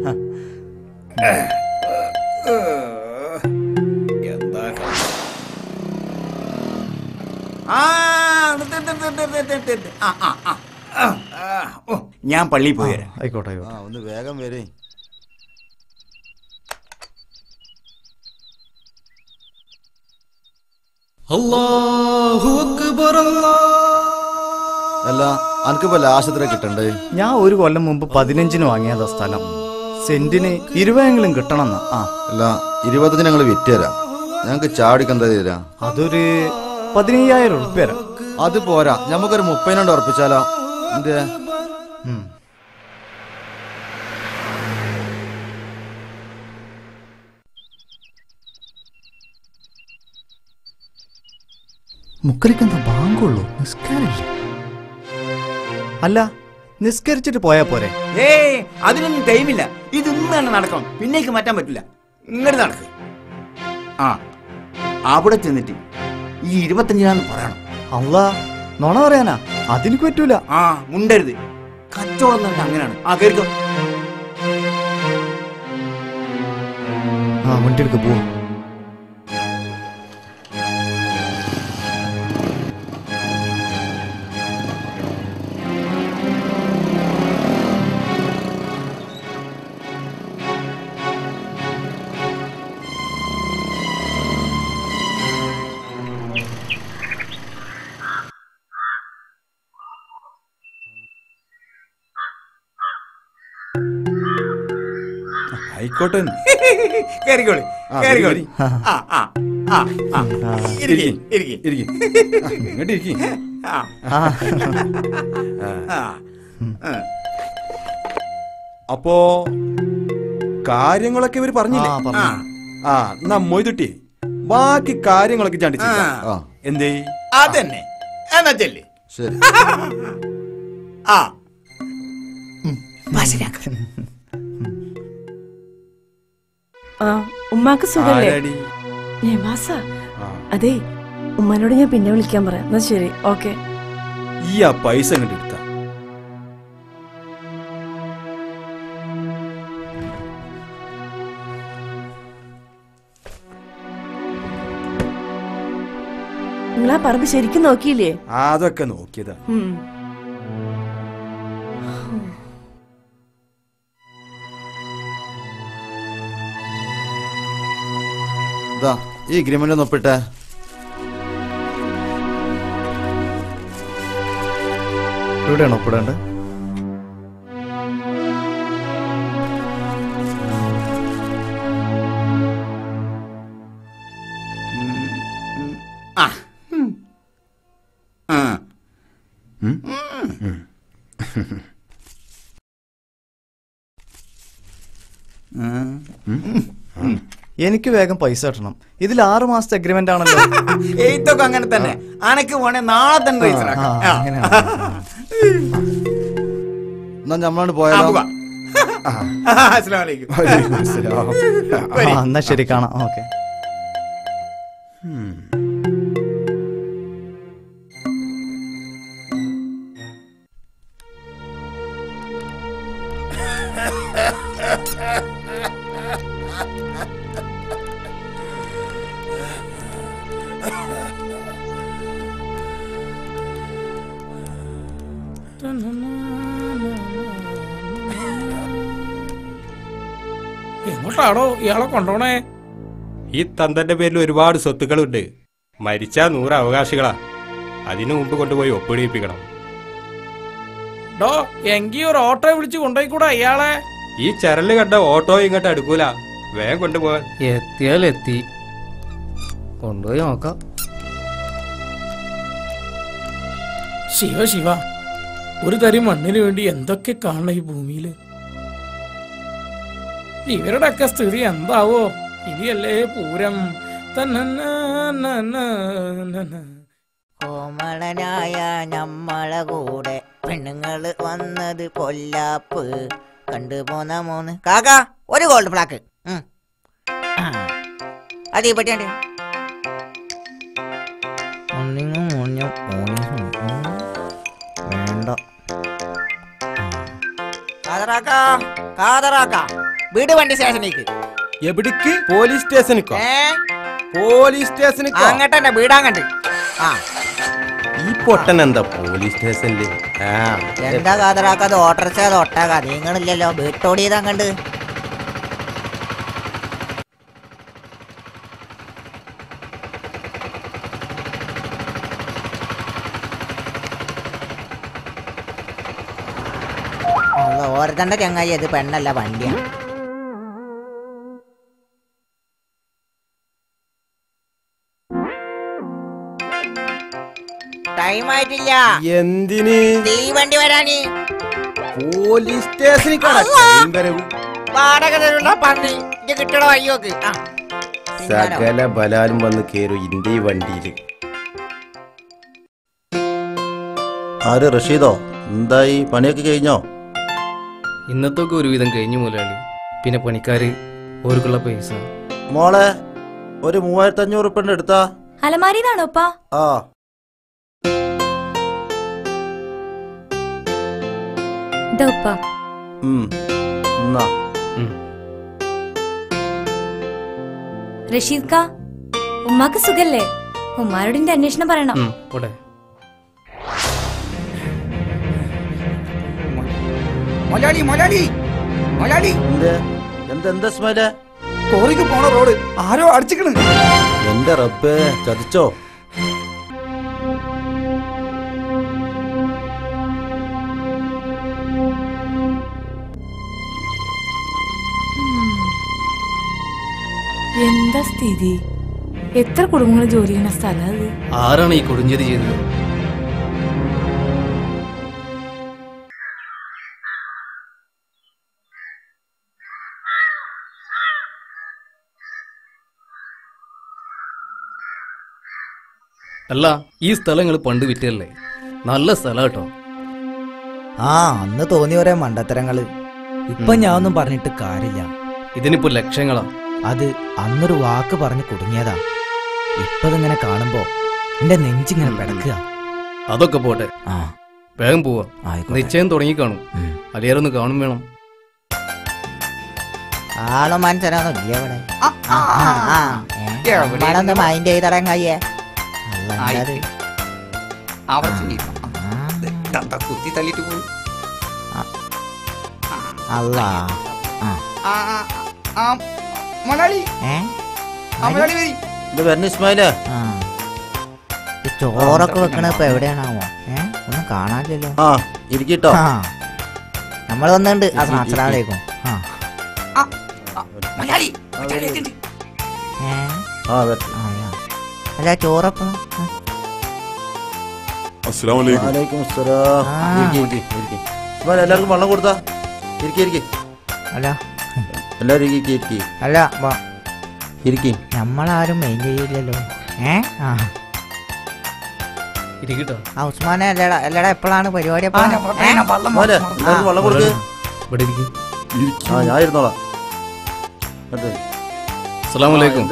ഞാൻ പള്ളിയിൽ പോയി വരാം. ആയിക്കോട്ടെ. ഒന്ന് വേഗം വരേ. അല്ല അനക്കിപ്പോ ലാശത്ര കിട്ടണ്ടേ? ഞാൻ ഒരു കൊല്ലം മുമ്പ് 15 വാങ്ങിയതാ സ്ഥലം. സെന്റിന് 20 കിട്ടണമെന്ന്. അല്ല 25 ഞങ്ങൾ വിറ്റുതരാം. ഞങ്ങക്ക് ചാടിക്കെന്താ തരാം? അതൊരു 15,000 ഉറുപ്പ്യ തരാം. അത് പോരാ, നമുക്കൊരു 30 ഉറപ്പിച്ചാലോ? എന്തേ? മുക്കലിക്കെന്താ ബാങ്കുള്ളൂ? നിസ്കാരമില്ല. അല്ല നിസ്കരിച്ചിട്ട് പോയാ പോരെ? അതിനൊന്നും ടൈമില്ല. ഇതൊന്നും തന്നെ നടക്കണം. പിന്നേക്ക് മാറ്റാൻ പറ്റില്ല. ഇങ്ങോട്ട് നടക്ക്. അവിടെ ചെന്നിട്ട് ഈ 25 പറയണം. അല്ലാ നോണ പറയാനാ? അതെനിക്ക് പറ്റൂല. മുണ്ടരുത്. കച്ചവടം തന്നെ അങ്ങനെയാണ്. കേൾക്കോ? വണ്ടി എടുക്ക പോവാ. ആയിക്കോട്ടെ. കേറിക്കോളി കേറിക്കോളി. ഇങ്ങോട്ട് ഇരിക്കി. അപ്പോ കാര്യങ്ങളൊക്കെ ഇവര് പറഞ്ഞില്ലേ? എന്നാ മൊയ്തുട്ടി ബാക്കി കാര്യങ്ങളൊക്കെ ചാണ്ടിച്ച എന്തേ? അതന്നെ എന്നാ ചെല്ലി. ശരി. ഉമ്മാക്ക് സുഖല്ലേ? അതെ ഉമ്മാനോട് ഞാൻ പിന്നെ വിളിക്കാൻ പറയാം. എന്നാ ശരി, ഓക്കെ. ഈ ആ പൈസ കണ്ട് എടുത്ത നിങ്ങളാ പറമ്പ് ശരിക്കും നോക്കിയില്ലേ? അതൊക്കെ നോക്കിയതാ. ഈ അഗ്രിമെന്റ് ഒന്ന് ഒപ്പിട്ടെ. എവിടെയാണോ ഒപ്പിടേണ്ടത്? എനിക്ക് വേഗം പൈസ കിട്ടണം. ഇതിൽ 6 മാസത്തെ അഗ്രിമെന്റ് ആണല്ലോ. ഇതൊക്കെ അങ്ങനെ തന്നെ. അനക്ക് വേണേ നാളെ തന്നെ രജിസ്റ്റർ ആക്കാം. എന്നാ നമ്മളാണ് പോയാലോ? എന്നാ ശരി, കാണാം. ഓക്കെ. എങ്ങോട്ടാണോ ഇയാളെ കൊണ്ടോണേ? ഈ തന്തന്റെ പേരിൽ ഒരുപാട് സ്വത്തുക്കളുണ്ട്. മരിച്ചാ 100 അവകാശികളാ. അതിനു മുമ്പ് കൊണ്ടുപോയി ഒപ്പിടിപ്പിക്കണം. ഡോ, എങ്കി ഒരു ഓട്ടോ വിളിച്ച് കൊണ്ടുപോയിക്കൂടാ ഇയാളെ? ഈ ചരല് കണ്ട ഓട്ടോ ഇങ്ങോട്ട് അടുക്കൂല. വേഗം കൊണ്ടുപോകാൻ. എത്തിയാലെത്തി, കൊണ്ടുപോയി നോക്കാം. ശിവ ശിവ, ഒരു തരി മണ്ണിന് വേണ്ടി എന്തൊക്കെ കാണണം ഈ ഭൂമിയില്. ഇവരുടെ ഒക്കെ സ്ഥിതി എന്താവോ? ഇനിയല്ലേ പൂരം. കോമളനായ നമ്മളെ കൂടെ പെണ്ണുങ്ങള് വന്നത് പൊല്ലാപ്പ് കണ്ടുപോന്ന 3 കാക്ക ഒരു ഗോൾഡ് ഫ്ലാക്ക്. അത് പറ്റിയാണ്ട് വേണ്ട. വീട് വണ്ടി സ്റ്റേഷനിലേക്ക്. എവിടേക്ക്? പോലീസ് സ്റ്റേഷനിക്കോ? പോലീസ് സ്റ്റേഷനിക്കോ? അങ്ങോട്ടെ വീടാങ്ങണ്ട്. ഈ പൊട്ടൻ എന്താ പോലീസ് സ്റ്റേഷനില്? എന്താ കാതറാക്കാതെ ഓട്ടർച്ച ഒട്ടാകാ നിങ്ങളില്ലല്ലോ. വീട്ടോടിയതാ കണ്ട്. ഓരത്തണ്ട ചങ്ങായി, അത് പെണ്ണല്ല വണ്ടിയാണ്. ടൈം ആയിട്ടില്ല. എന്തിന്? തീവണ്ടി വരാന്. പോലീസ് സ്റ്റേഷനിൽ വാടക തരുള്ള പന്നി കിട്ടണോ? അയ്യോക്ക് സകല ബലാലും വന്ന് കേറും ഇന്റെ ഈ വണ്ടിയില്. ആര്? റഷീദോ? എന്തായി, പണിയൊക്കെ കഴിഞ്ഞോ? ഇന്നത്തൊക്കെ ഒരുവിധം കഴിഞ്ഞു മുതലാളി. പിന്നെ പണിക്കാര് ഓർക്കുള്ള പൈസ. മോളെ ഒരു 3500 ഉറുപ്പിക എടുത്താ. അലമാരിന്നാണോപ്പാ? ആ. റഷീദ് കാ, ഉമ്മാക്ക് സുഖല്ലേ? ഉമ്മാരോട് എന്റെ അന്വേഷണം പറയണം. മൊലാളി മൊലാളി മൊലാളി, എന്താ സ്മൈലേ? കോറിക്ക് പോണ റോഡ് ആരോ അടിച്ചിക്കണ്. എന്റെ റബ്ബേ, ചതിച്ചോ? എന്താ സ്ഥിതി? എത്ര കുടുംബങ്ങൾ ജോലി ചെയ്യുന്ന സ്ഥലം അത്? ആരാണ് ഈ കൊടുഞ്ചേരി ചെയ്തത്? അല്ല, ഈ സ്ഥലങ്ങൾ പണ്ട് വിറ്റല്ലേ? നല്ല സ്ഥലം കേട്ടോ. അന്ന് തോന്നിയ ഒരേ മണ്ടത്തരങ്ങള്. ഇപ്പൊ ഞാൻ ഒന്നും പറഞ്ഞിട്ട് കാര്യമില്ല. ഇതിനിപ്പോ ലക്ഷങ്ങളാ. അത് അന്നൊരു വാക്ക് പറഞ്ഞ് കുടുങ്ങിയതാ. ഇപ്പതിങ്ങനെ കാണുമ്പോ എന്റെ നെഞ്ചിങ്ങനെ പിടക്കുക. അതൊക്കെ പോട്ടെ, വേഗം പോവാ. നിശ്ചയം തുടങ്ങിക്കാണും. അലിയാരൊന്ന് കാണും വേണം. ആളോ മനസ്സിലാണോ ഇവിടെ മൈൻഡ് ചെയ്തടങ്ങയ്യേ കുത്തി തള്ളിട്ട് പോയി. അല്ല ചോറൊക്കെ വെക്കണ ഇപ്പൊ എവിടെയാണാവോ? ഒന്നും കാണാനില്ലല്ലോ. ഇരിക്കട്ടോ, നമ്മൾ വന്നിട്ടുണ്ട്. അസ്സലാമലൈക്കും. അല്ല ചോറപ്പം എല്ലാവർക്കും വെള്ളം കൊടുത്താ അല്ല എല്ലാരും അല്ല നമ്മളാരും മെയിൻ ചെയ്യില്ലല്ലോ. ഉസ്മാനെ അല്ലടാ എപ്പോഴാണ് പരിപാടി? വെള്ളം കൊടുക്ക്. ഞാൻ ഇരുന്നോളാം.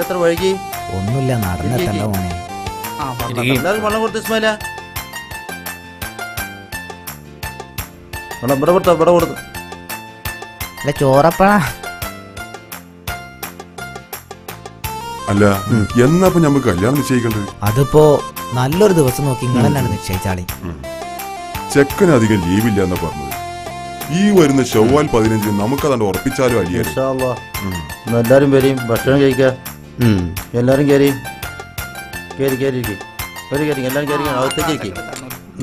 എത്ര വൈകി? ഒന്നുമില്ല, നടന്നെത്തണ്ട മോനെ. എല്ലാവർക്കും വെള്ളം കൊടുത്ത് ഇസ്മായില. ഇവിടെ കൊടുത്തു. അല്ല ചോറപ്പഴാ. അല്ല എന്നപ്പോ ഞമ്മക്ക് കല്യാണം നിശ്ചയിക്കണ്ടത്? അതിപ്പോ നല്ലൊരു ദിവസം നോക്കി നിങ്ങളെന്നാണ് നിശ്ചയിച്ചാളി. ചെക്കന് അധികം ലീവില്ല എന്നാ പറഞ്ഞത്. ഈ വരുന്ന ശവ്വാൽ 15 നമുക്കതാണ്ട് ഉറപ്പിച്ചാലും അലിയാലും. എല്ലാരും വരും, ഭക്ഷണം കഴിക്ക. എല്ലാരും കയറി എല്ലാരും കയറി അകത്തേക്ക്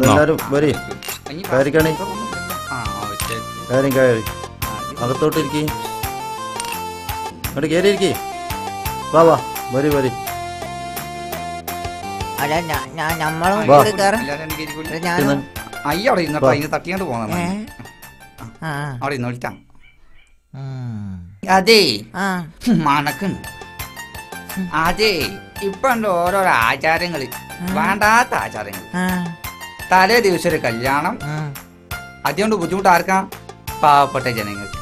എല്ലാരും വരി. കയറിക്കണേ, കയറി അകത്തോട്ട് ഇരിക്കേ. അങ്ങോട്ട് കയറി ഇരിക്കേ. വാ വരി. അവിടെ ഇരുന്നോ, അതിന് തട്ടിയാണ്ട് പോന്ന അവിടെ ഇരുന്നോളിട്ടാ. അതേ മണക്കുണ്ട്. അതെ ഇപ്പൊ ഉണ്ട് ഓരോരോ ആചാരങ്ങള്, വേണ്ടാത്ത ആചാരങ്ങൾ. തലേ ദിവസം ഒരു കല്യാണം, അതുകൊണ്ട് ബുദ്ധിമുട്ട് ആർക്കാ? പാവപ്പെട്ട ജനങ്ങൾക്ക്.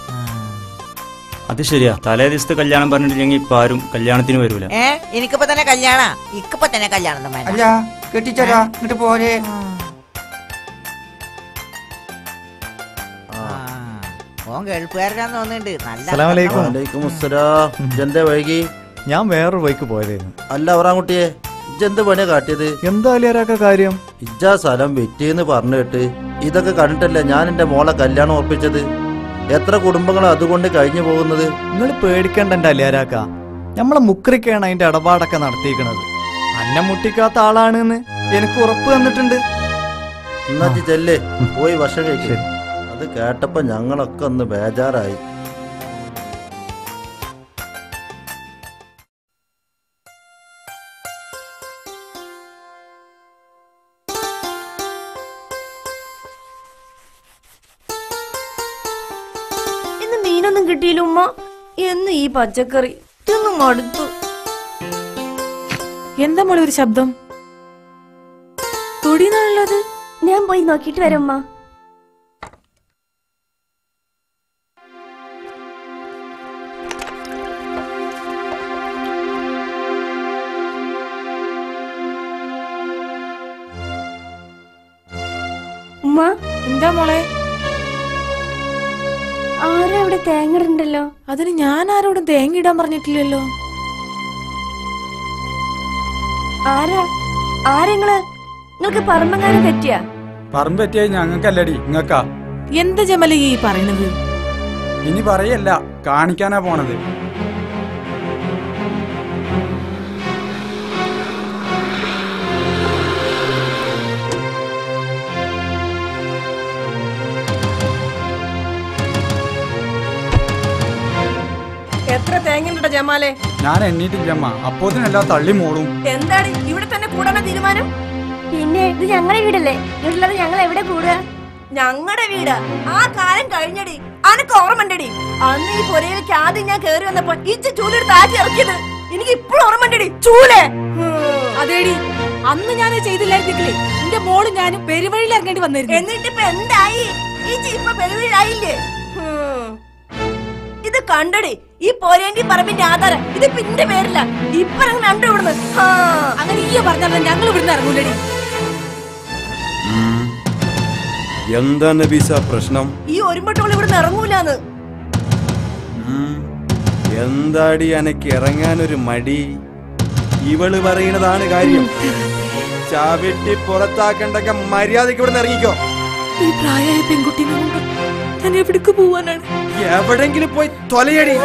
അത് ശരിയാ, തലേ ദിവസത്തെ കല്യാണം പറഞ്ഞിട്ടില്ലെങ്കിൽ ഇപ്പൊ ആരും കല്യാണത്തിന് വരൂല. എനിക്കിപ്പോ തന്നെ കല്യാണം. അല്ല കെട്ടിച്ചോരാ ഇങ്ങോട്ട് പോരെ. ഗൾഫുകാരനാന്ന് തോന്നുന്നുണ്ട്. എന്താ വൈകി? ഞാൻ വേറൊരു വഴിക്ക് പോയതായിരുന്നു. അല്ല അവറാൻകുട്ടിയെ, ഇജ്ജെന്ത് പണിയാ കാട്ടിയത്? എന്താ അലിയാരാക്ക കാര്യം? ഇജ്ജാ സ്ഥലം വെറ്റിന്ന് പറഞ്ഞു കേട്ട് ഇതൊക്കെ കണ്ടിട്ടല്ലേ ഞാൻ എന്റെ മോളെ കല്യാണം ഉറപ്പിച്ചത്. എത്ര കുടുംബങ്ങളാണ് അതുകൊണ്ട് കഴിഞ്ഞു പോകുന്നത്. നിങ്ങൾ പേടിക്കണ്ട എന്റെ അലിയാരാക്ക, നമ്മളെ മുക്രിക്കാണ് അതിന്റെ ഇടപാടൊക്കെ നടത്തിയിരിക്കണത്. അന്നെ മുട്ടിക്കാത്ത ആളാണെന്ന് എനിക്ക് ഉറപ്പ് തന്നിട്ടുണ്ട്. എന്നാ ചെല്ലേ പോയി ഭക്ഷണം കഴിക്കേ. അത് കേട്ടപ്പോ ഞങ്ങളൊക്കെ ഒന്ന് ബേജാറായി. മീനൊന്നും കിട്ടിയില്ല ഉമ്മ. എന്ന് ഈ പച്ചക്കറി തിന്നു മടുത്തു. എന്താ മോളെ ഒരു ശബ്ദം? തൊടിനാണുള്ളത്. ഞാൻ പോയി നോക്കിട്ട് വരാം ഉമ്മ. ഉമ്മ എന്താ മോളെ? ആരാ അവിടെ തേങ്ങ ഇടണ്ടല്ലോ? അതിന് ഞാൻ ആരോടും തേങ്ങ ഇടാൻ പറഞ്ഞിട്ടില്ലല്ലോ. ആരെങ്ങള്? നിങ്ങക്ക് പറമ്പെങ്ങാനും പറ്റിയ? പറമ്പ് പറ്റിയായി ഞങ്ങൾക്കല്ലടി, നിങ്ങക്കാ. എന്താ ജമല ഈ പറയണത്? ഇനി പറയല്ല, കാണിക്കാനാ പോണത്. എത്ര തേങ്ങ ജമാലെ? ഞാൻ എണ്ണീട്ടില്ലമ്മ, അപ്പോത്തിനെല്ലാം തള്ളി മോളും. എന്താണ് ഇവിടെ തന്നെ കൂടാനാ തീരുമാനം? പിന്നെ ഇത് ഞങ്ങളുടെ വീടല്ലേ, വീട്ടിലത് ഞങ്ങൾ എവിടെ കൂടുക? ഞങ്ങളുടെ വീട് ആ കാലം കഴിഞ്ഞടി. അനക്ക് ഓർമ്മണ്ടടി അന്ന് ഈ പുരയിലേക്ക് ആദ്യം ഞാൻ കേറി വന്നപ്പോ ഇച്ച ചൂലെടുത്ത് ആറ്റി ഇറക്കിയത്? എനിക്ക് ഇപ്പോഴും ഓർമ്മണ്ടടി ചൂല്. അതേടി, അന്ന് ഞാൻ ചെയ്തില്ലായിരുന്നെങ്കിലേ എന്റെ മോള് ഞാനും പെരുവഴിയിൽ ഇറങ്ങേണ്ടി വന്നിരുന്നു. എന്നിട്ടിപ്പോ എന്തായി? ഇപ്പൊ പെരുവഴിയിലായില്ലേ? ഇത് കണ്ടടി, ഈ പോരേണ്ടി പറമ്പിന്റെ ആധാരം ഇത് പിന്നെ പേരില്ല. ഇപ്പൊ കണ്ടു ഇവിടുന്ന്. അങ്ങനെ ഈ പറഞ്ഞാൽ ഞങ്ങൾ ഇവിടുന്ന് ഇറങ്ങൂലടി. എന്താ നബീസ പ്രശ്നം? ഈ ഒരുമ്പട്ടോൾ ഇവിടുന്ന് ഇറങ്ങൂലെന്ന്. എന്താടി അനക്ക് ഇറങ്ങാനൊരു മടി? ഇവള് പറയുന്നതാണ് കാര്യം. ചാവിട്ടി പുറത്താക്കണ്ടൊക്കെ മര്യാദക്ക് ഇവിടുന്ന് ഇറങ്ങിക്കോ. ഈ പ്രായമായ പെൺകുട്ടീനെ കൊണ്ട് ഞാൻ എവിടേക്ക് പോവാനാണ്? എവിടെങ്കിലും പോയി തൊലയടി.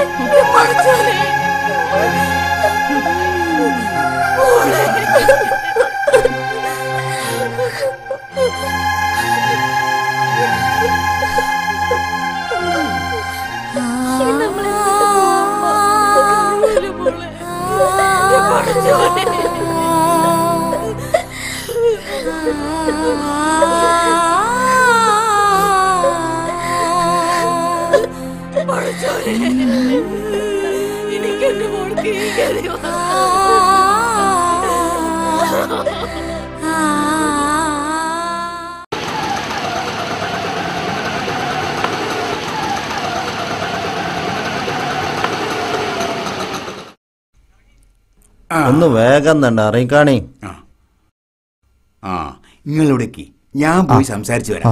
എനിക്ക് എന്റെ മോൾക്ക് ഈ ഗതി ഒന്ന് വേഗം തന്നെ അറിയിക്കാണേ. നിങ്ങളിവിടേക്ക് ഞാൻ പോയി സംസാരിച്ചു വരാം.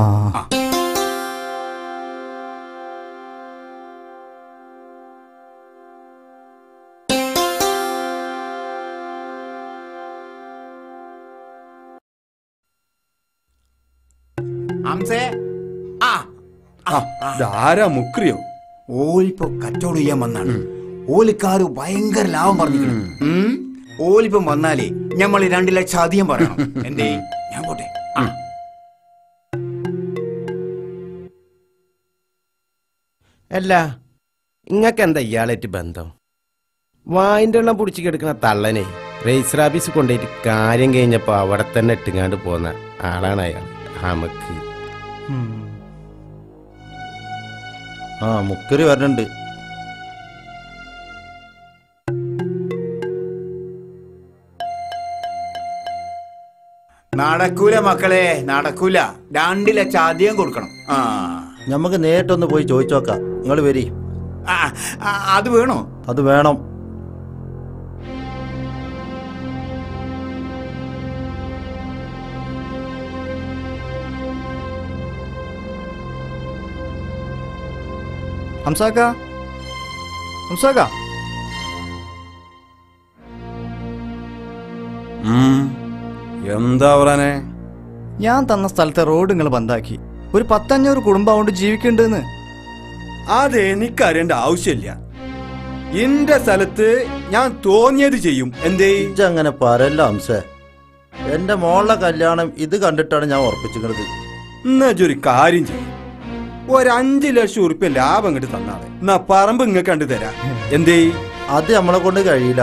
ആരാ മുക്രിയോ? ഓലിപ്പോ കച്ചവടം ചെയ്യാൻ വന്നാണ്. ഓലിക്കാര് ഭയങ്കര ലാഭം പറഞ്ഞിരിക്കുന്നു. ഓലിപ്പം വന്നാലേ ഞമ്മൾ 2 ലക്ഷം അധികം പറയണം. എന്തേ ഞാൻ പോട്ടെ. അല്ല, ഇങ്ങക്ക് എന്താ ഇയാളായിട്ട് ബന്ധം? വായിന്റെ വെള്ളം പിടിച്ച് കിടക്കുന്ന തള്ളനെ രജിസ്റ്റർ ഓഫീസ് കൊണ്ടുപോയിട്ട് കാര്യം കഴിഞ്ഞപ്പോ അവിടെ തന്നെ ഇട്ടുങ്ങാണ്ട് പോന്ന ആളാണ് അയാൾ. നമുക്ക് മുക്കര് വരണുണ്ട്. നടക്കൂല മക്കളെ, നടക്കൂല. 2 ലക്ഷം അധികം കൊടുക്കണം. നമുക്ക് നേരിട്ടൊന്ന് പോയി ചോദിച്ചോക്കാം. നിങ്ങൾ വരി. അത് വേണോ? അത് വേണം. ഹംസാക്ക, ഹംസാക്ക. എന്താ പറയാനെ? ഞാൻ തന്ന സ്ഥലത്തെ റോഡ് നിങ്ങൾ ബന്ധാക്കി. ഒരു 100-500 കുടുംബം കൊണ്ട് ജീവിക്കണ്ടെന്ന്. അത് എനിക്കറിയേണ്ട ആവശ്യമില്ല. എന്റെ സ്ഥലത്ത് ഞാൻ തോന്നിയത് ചെയ്യും. എന്തേ അങ്ങനെ പറയല്ല ഹംസേ. എന്റെ മോളുടെ കല്യാണം ഇത് കണ്ടിട്ടാണ് ഞാൻ ഉറപ്പിച്ചിരുന്നത്. എന്നൊരു കാര്യം ചെയ്യും, ഒരു 5 ലക്ഷം ഉറുപ്പ്യ ലാഭം ഇങ്ങോട്ട് തന്നാളെ. എന്നാ പറമ്പ് ഇങ്ങ കണ്ടു തരാം. എന്തേ? അത് നമ്മളെ കൊണ്ട് കഴിയില്ല.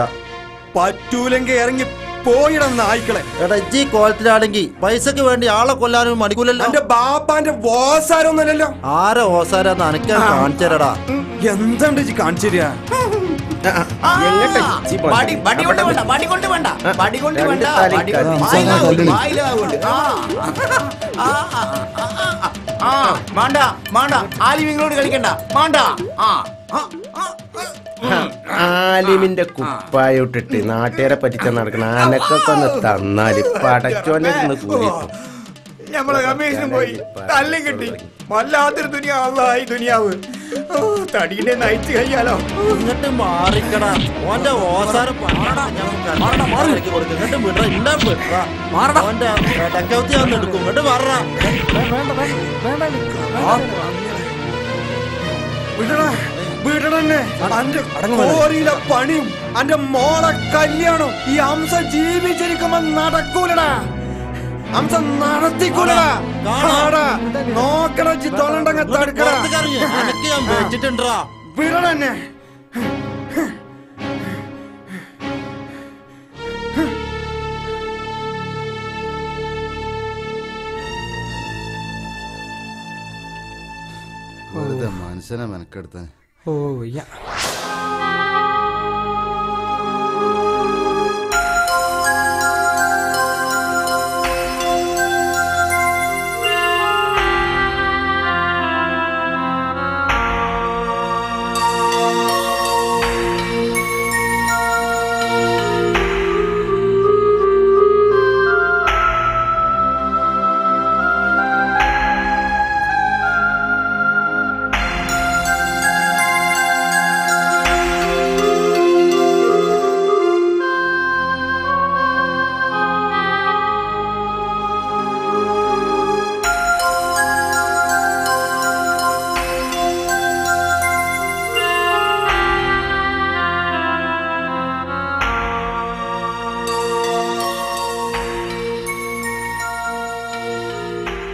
പറ്റൂലെങ്കിൽ ഇറങ്ങി പോയിടം നായ്ക്കളെ. എടാ ഇജ്ജി കോലത്തിലാണെങ്കിൽ പൈസക്ക് വേണ്ടി ആളെ കൊല്ലാനും മടിക്കൂലല്ലോ. എന്റെ ബാപ്പാന്റെ ഓസാരൊന്നുമല്ലല്ലോ. ആരെ ഓസാരാന്ന് അനക്കാൻ കാണിച്ചേരടാ. എന്താണ്ട് കാണിച്ചു തരാ? ആലിമിന്റെ കുപ്പായിട്ടിട്ട് നാട്ടുകാരെ പറ്റിച്ച നടക്കണ ആനക്കൊക്കെ ഒന്ന് തന്നാല് പടച്ചോനെ കൂടിയിട്ടു. നമ്മളെ കമ്മീഷൻ പോയി തല്ലും കിട്ടി. വല്ലാത്തൊരു ദുനിയാവായി ദുനിയാവ്. തടീനെ നയിച്ചു കഴിയാലോ. ഇങ്ങോട്ട് മാറിക്കടാ. ഓന്റെ ഓസാരം എടുക്കും. ഇങ്ങോട്ട് മാറ. പണിയും അന്റെ മോളെ കല്യാണം ഈ ഹംസ ജീവിച്ചിരിക്കുമ്പോ നടക്കൂലടാ. ഹംസ നടത്തിക്കൂലടാ. നോക്കണ ചിത്തോളണ്ടങ്ങ തടുക്കടാ. വിടണന്നെ. വെറുതെ മനുഷ്യനെ മെനക്കെടുത്ത. ഓ യാ.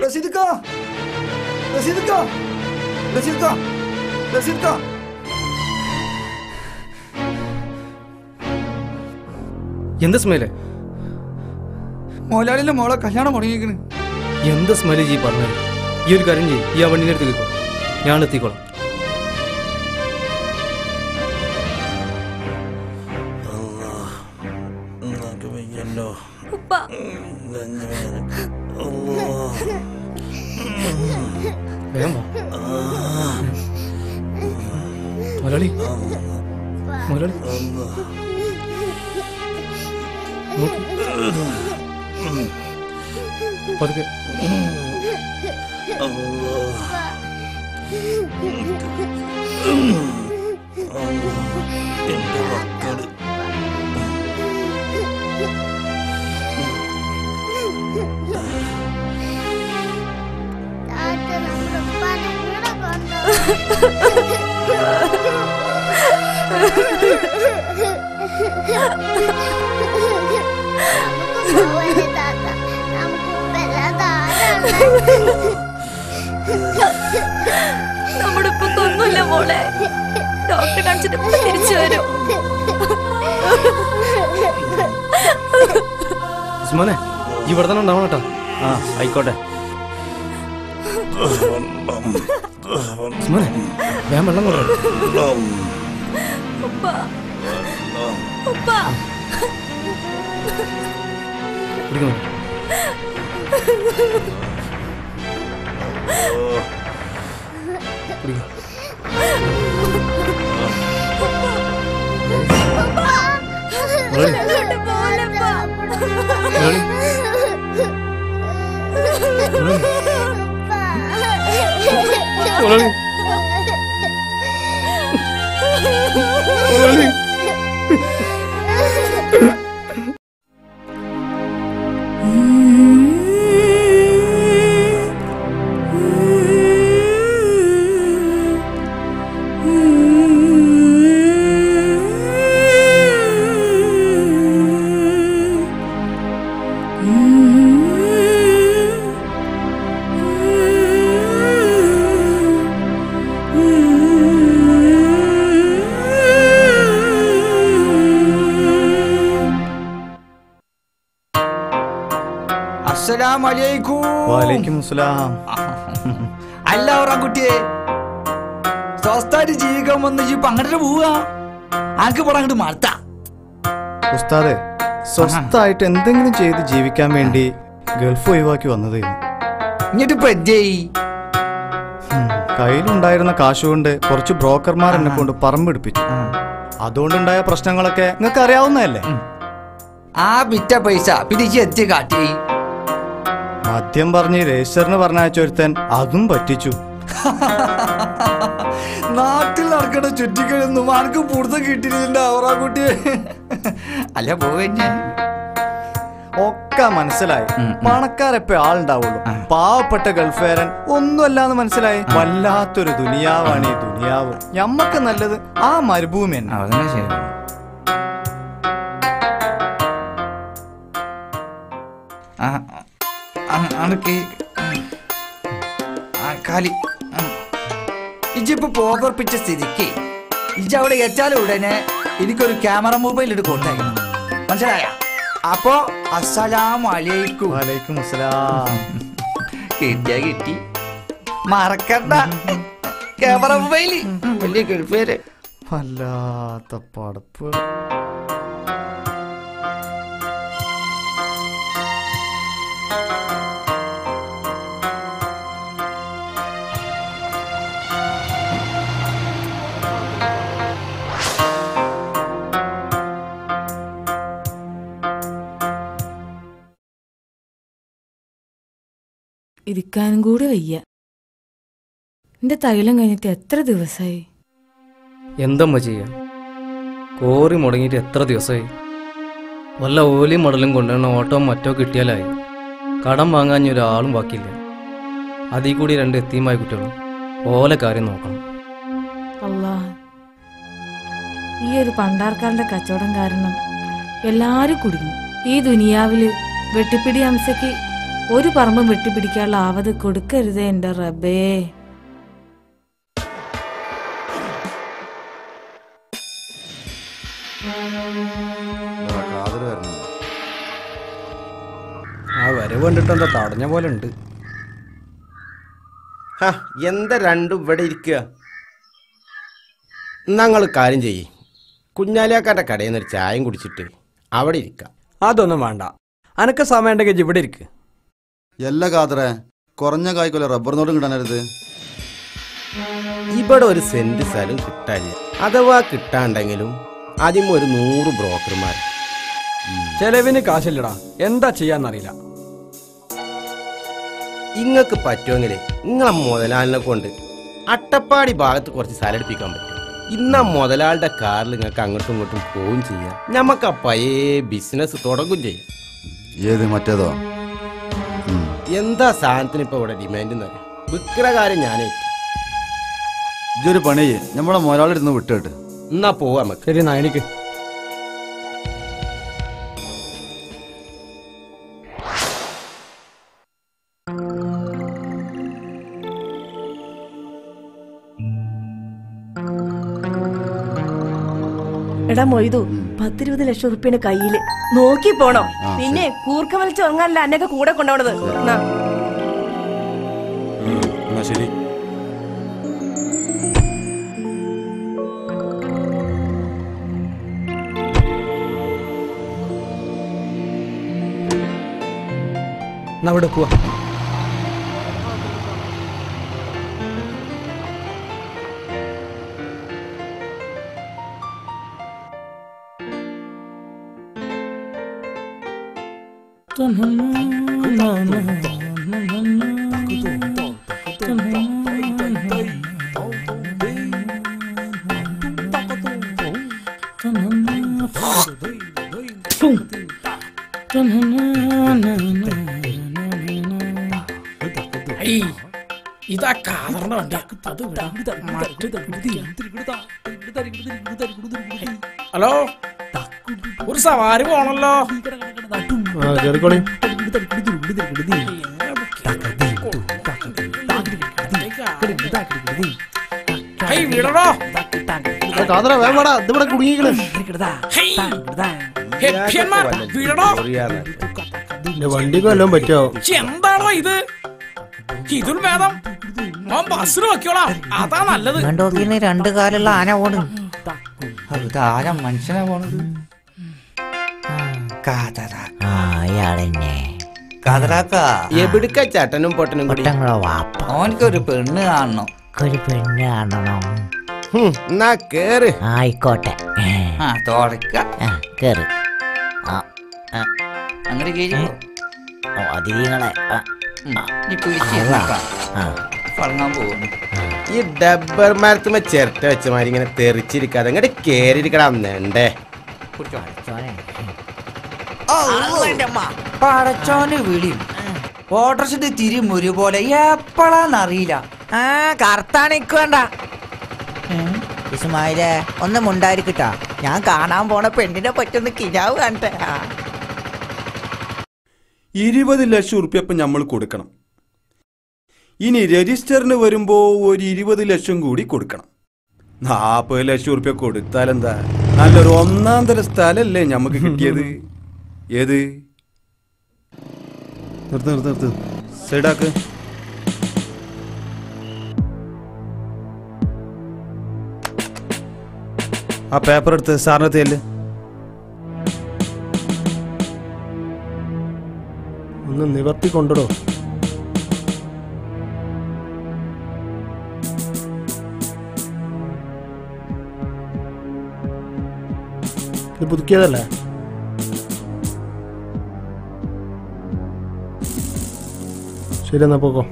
എന്ത് സ്മെല്? മോലാളിന്റെ മോളെ കല്യാണം മുടങ്ങിയിരിക്കണ്. എന്ത് സ്മെല് ജി പറഞ്ഞത്? ഈ ഒരു കാര്യം ചെയ്യും, ഈ ആ വണ്ടിന്റെ അടുത്ത് കേൾക്കോ, ഞാൻ എത്തിക്കോളാം. വേഗം വാ. മുരളി മുരളി പതുക്കെ. നമ്മുടെ ഇപ്പൊ ഒന്നുമില്ല മോളെ. ഡോക്ടറെ കാണിച്ചിട്ട് തിരിച്ചു വരും. ഉസ്മാനെ ഇവിടെ തന്നെ ഉണ്ടാവണം കേട്ടോ. ആ ആയിക്കോട്ടെ. ഉസ്മാനെ വേഗം വെള്ളം കൊണ്ടുവരാം. കുടിക്കുന്നു. അല്ല കുട്ടിയെ സ്വസ്ഥായിട്ട് ജീവിക്കാൻ വന്ന് ഇപ്പൊ അങ്ങനെ പോവുക. ആർക്ക് പോടാ അങ്ങോട്ട് മാറ്റാ. ഉസ്താദെ, സ്വസ്ഥായിട്ട് എന്തെങ്കിലും ചെയ്ത് ജീവിക്കാൻ വേണ്ടി ഗൾഫ് ഒഴിവാക്കി വന്നതായിരുന്നു. എന്നിട്ടിപ്പോ എന്തേയി? കയ്യിലുണ്ടായിരുന്ന കാശുകൊണ്ട് കുറച്ച് ബ്രോക്കർമാർ എന്നെ കൊണ്ട് പറമ്പെടുപ്പിച്ചു. അതുകൊണ്ടുണ്ടായ പ്രശ്നങ്ങളൊക്കെ നിങ്ങൾക്ക് അറിയാവുന്നതല്ലേ. ആ വിറ്റ പൈസ പിടിച്ച് എത്തി കാട്ടി. മദ്യം പറഞ്ഞ് രജിസ്റ്ററിന് പറഞ്ഞയച്ചൊരുത്തൻ അതും പറ്റിച്ചു. നാട്ടിൽ നടക്കണ ചുറ്റിക്കൊന്നും ആർക്ക് പുറത്ത് കിട്ടിയില്ല കുട്ടിയെ. അല്ല പോവന്നെ ഒക്കെ മനസ്സിലായി. പണക്കാരെപ്പോ ആളുണ്ടാവുള്ളൂ. പാവപ്പെട്ട ഗൾഫുകാരൻ ഒന്നുമല്ലാന്ന് മനസ്സിലായി. വല്ലാത്തൊരു ദുനിയാവാണ് ഈ ദുനിയാവ്. ഞമ്മക്ക് നല്ലത് ആ മരുഭൂമി തന്നെ. ഇജിപ്പോ പോകർപ്പിച്ച സ്ഥിതിക്ക് ഇജ് അവിടെ എത്താലും ഉടനെ എനിക്കൊരു ക്യാമറ മൊബൈൽ എടുത്ത് കൊടുത്തയക്കണം. മനസ്സിലായ? അപ്പോ അസ്സലാമു അലൈക്കും. വലൈക്കും അസ്സലാം. കിട്ടിയാ കിട്ടി, മറക്കണ്ട. ക്യാമറ മൊബൈല് വലിയ ഗൾഫേര്. വല്ലാത്ത പടപ്പ്. ഇരിക്കാനും കൂടി വയ്യ. എന്റെ തൈലം കഴിഞ്ഞിട്ട് എത്ര ദിവസമായി? എന്തമ്മ ചെയ്യാ, കോറി മുടങ്ങിയിട്ട് എത്ര ദിവസമായി. വല്ല ഓലിയും മടലും കൊണ്ടുവന്ന ഓട്ടോ മറ്റോ കിട്ടിയാലായി. കടം വാങ്ങാൻ ഒരാളും ബാക്കിയില്ല. അതിൽ കൂടി 2 എത്തിയുമായ കുട്ടികളും ഓലെ കാര്യം നോക്കണം. അല്ലാ, ഈ ഒരു പണ്ടാർക്കാരുടെ കച്ചവടം കാരണം എല്ലാരും കുടുങ്ങി. ഈ ദുനിയാവില് വെട്ടിപ്പിടി അംസയ്ക്ക് ഒരു പറമ്പും വെട്ടിപ്പിടിക്കാനുള്ള ആവത് കൊടുക്കരുതേ എന്റെ റബ്ബേ. ആ വരവ് കണ്ടിട്ട് എന്താ തടഞ്ഞ പോലെ ഉണ്ട്. എന്താ രണ്ടും ഇവിടെ ഇരിക്കുക? ഞങ്ങൾ കാര്യം ചെയ്യ്, കുഞ്ഞാലിയാക്കാന്റെ കടയിൽ നിന്ന് ഒരു ചായം കുടിച്ചിട്ട് അവിടെ ഇരിക്കാം. അതൊന്നും വേണ്ട, അനക്ക് സമയം ഉണ്ടെങ്കിൽ ഇവിടെ ഇരിക്ക്. എല്ലാ കാതറേ കുറഞ്ഞ കായ്ക്കൊല്ല റബ്ബർ നോട്ടും കിട്ടാനരുത്. ഇവിടെ ഒരു സെന്റ് സ്ഥലം കിട്ടാനില്ല. അഥവാ കിട്ടാണ്ടെങ്കിലും അതിന് ഒരു 100 ബ്രോക്കർമാർ. ചെലവിന് കാശില്ലടാ, എന്താ ചെയ്യാന്നറിയില്ല. ഇങ്ങക്ക് പറ്റുമെങ്കിലേ നിങ്ങളെ മുതലാളിനെ കൊണ്ട് അട്ടപ്പാടി ഭാഗത്ത് കുറച്ച് സ്ഥലം എടുപ്പിക്കാൻ പറ്റും. ഇന്ന മുതലാളുടെ കാറിൽ നിങ്ങൾക്ക് അങ്ങോട്ടും ഇങ്ങോട്ടും പോവുകയും ചെയ്യാം. ഞമ്മക്ക് ആ പഴയ ബിസിനസ് തുടങ്ങുകയും ചെയ്യാം. ഏത് മറ്റേതോ? എന്താ സാധനത്തിന് ഇപ്പൊ ഇവിടെ ഡിമാൻഡ് എന്ന് വിൽക്കുന്ന കാര്യം ഞാനേ. ഇതൊരു പണി നമ്മളെ മുതലാളിരുന്ന് വിട്ടിട്ട് എന്നാ പോവാ നമുക്ക്. ശരി എന്നാ എനിക്ക് എടാ മൊയ്തു 10-20 ലക്ഷം റുപ്യാണ് കയ്യില്, നോക്കി പോണോ. പിന്നെ കൂർക്ക വലിച്ച് ഉറങ്ങാനല്ല എന്നൊക്കെ കൂടെ കൊണ്ടുപോണത്. ശരി. അവിടെ പോവാ. ഇതാ കാതറിന്റെ വണ്ടി. ഹലോ, ഒരു സവാരി പോണല്ലോ. വീടോ വണ്ടിക്ക് വല്ലതും പറ്റോ? എന്താണോ ഇത്? ഇതിൽ ഭേദം ബസ്സിന് വെക്കോളാം, അതാ നല്ലത്. 2 കാലുള്ള ആന പോണ്. ആന മനുഷ്യനാ പോണത്. എവിടുക്ക ചട്ടനും പൊട്ടനും കൂടി ഓനക്കൊരു പെണ്ണ് കാണണം. ഒരു പെണ്ണ് കാണണം. എന്നാ കേറ്. ആയിക്കോട്ടെ, കേറ്. അങ്ങനെ കേറി അതിഥികളെ ഈ ഡബ്ബർ മരത്തുമ്പോ ചിരട്ട വെച്ച മാതിരി ഇങ്ങനെ തെറിച്ചിരിക്കാതെ അങ്ങോട്ട് കേറിയിരിക്കണം. നേണ്ടേ പടച്ചോന്റെ വിളി ഓട്ടർഷിന്റെ തിരിമുരു പോലെ എപ്പോഴാന്നറിയില്ല. കർത്താണിക്കണ്ട ഇസ്മായിലേ, ഒന്ന് മുണ്ടായിരിക്കട്ടാ. ഞാൻ കാണാൻ പോണ പെണ്ണിനെ പറ്റൊന്ന് കിനാവ് കാണട്ടെ. 20 ലക്ഷം ഉറുപ്പ്യ ഇപ്പം നമ്മൾ കൊടുക്കണം. ഇനി രജിസ്റ്ററിന് വരുമ്പോ ഒരു 20 ലക്ഷം കൂടി കൊടുക്കണം. 40 ലക്ഷം ഉറുപ്പ്യ കൊടുത്താലെന്താ? നല്ലൊരു 1-ാം തരം സ്ഥലല്ലേ ഞമ്മക്ക് കിട്ടിയത്. ഏത് നിർത്ത് സൈഡാക്ക്. ആ പേപ്പർ എടുത്ത് സാറിന് തേല്. ഒന്ന് നിവർത്തി കൊണ്ടിടോ. ഇത് പുതുക്കിയതല്ലേ? ശരി, എന്നാ പോക്കോ.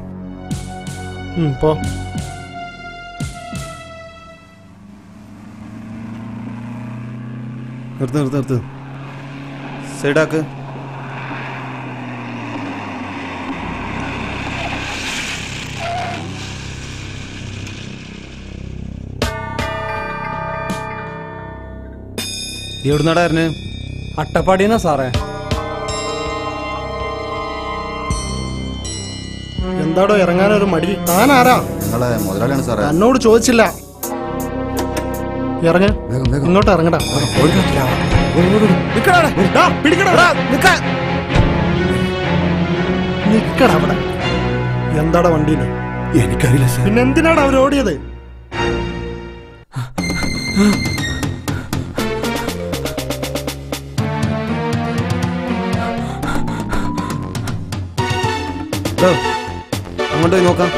പോ. നിർത്ത് സൈഡാക്ക്. എവിടുന്നാടായിരുന്നു? അട്ടപ്പാടിന്നാ സാറേ. എന്താടോ ഇറങ്ങാനൊരു മടി? താനാരാ? നിങ്ങളെ മുതലാളിയാണ് സാറേ. എന്നോട് ചോദിച്ചില്ല. ഇറങ്ങ, ഇങ്ങോട്ട് ഇറങ്ങടാ. നിക്കടാ അവിടെ. എന്താടാ വണ്ടിയില്? എനിക്കറിയില്ല സാർ. പിന്നെ എന്തിനാണ് അവർ ഓടിയത്? അങ്ങോട്ട് പോയി നോക്കാം.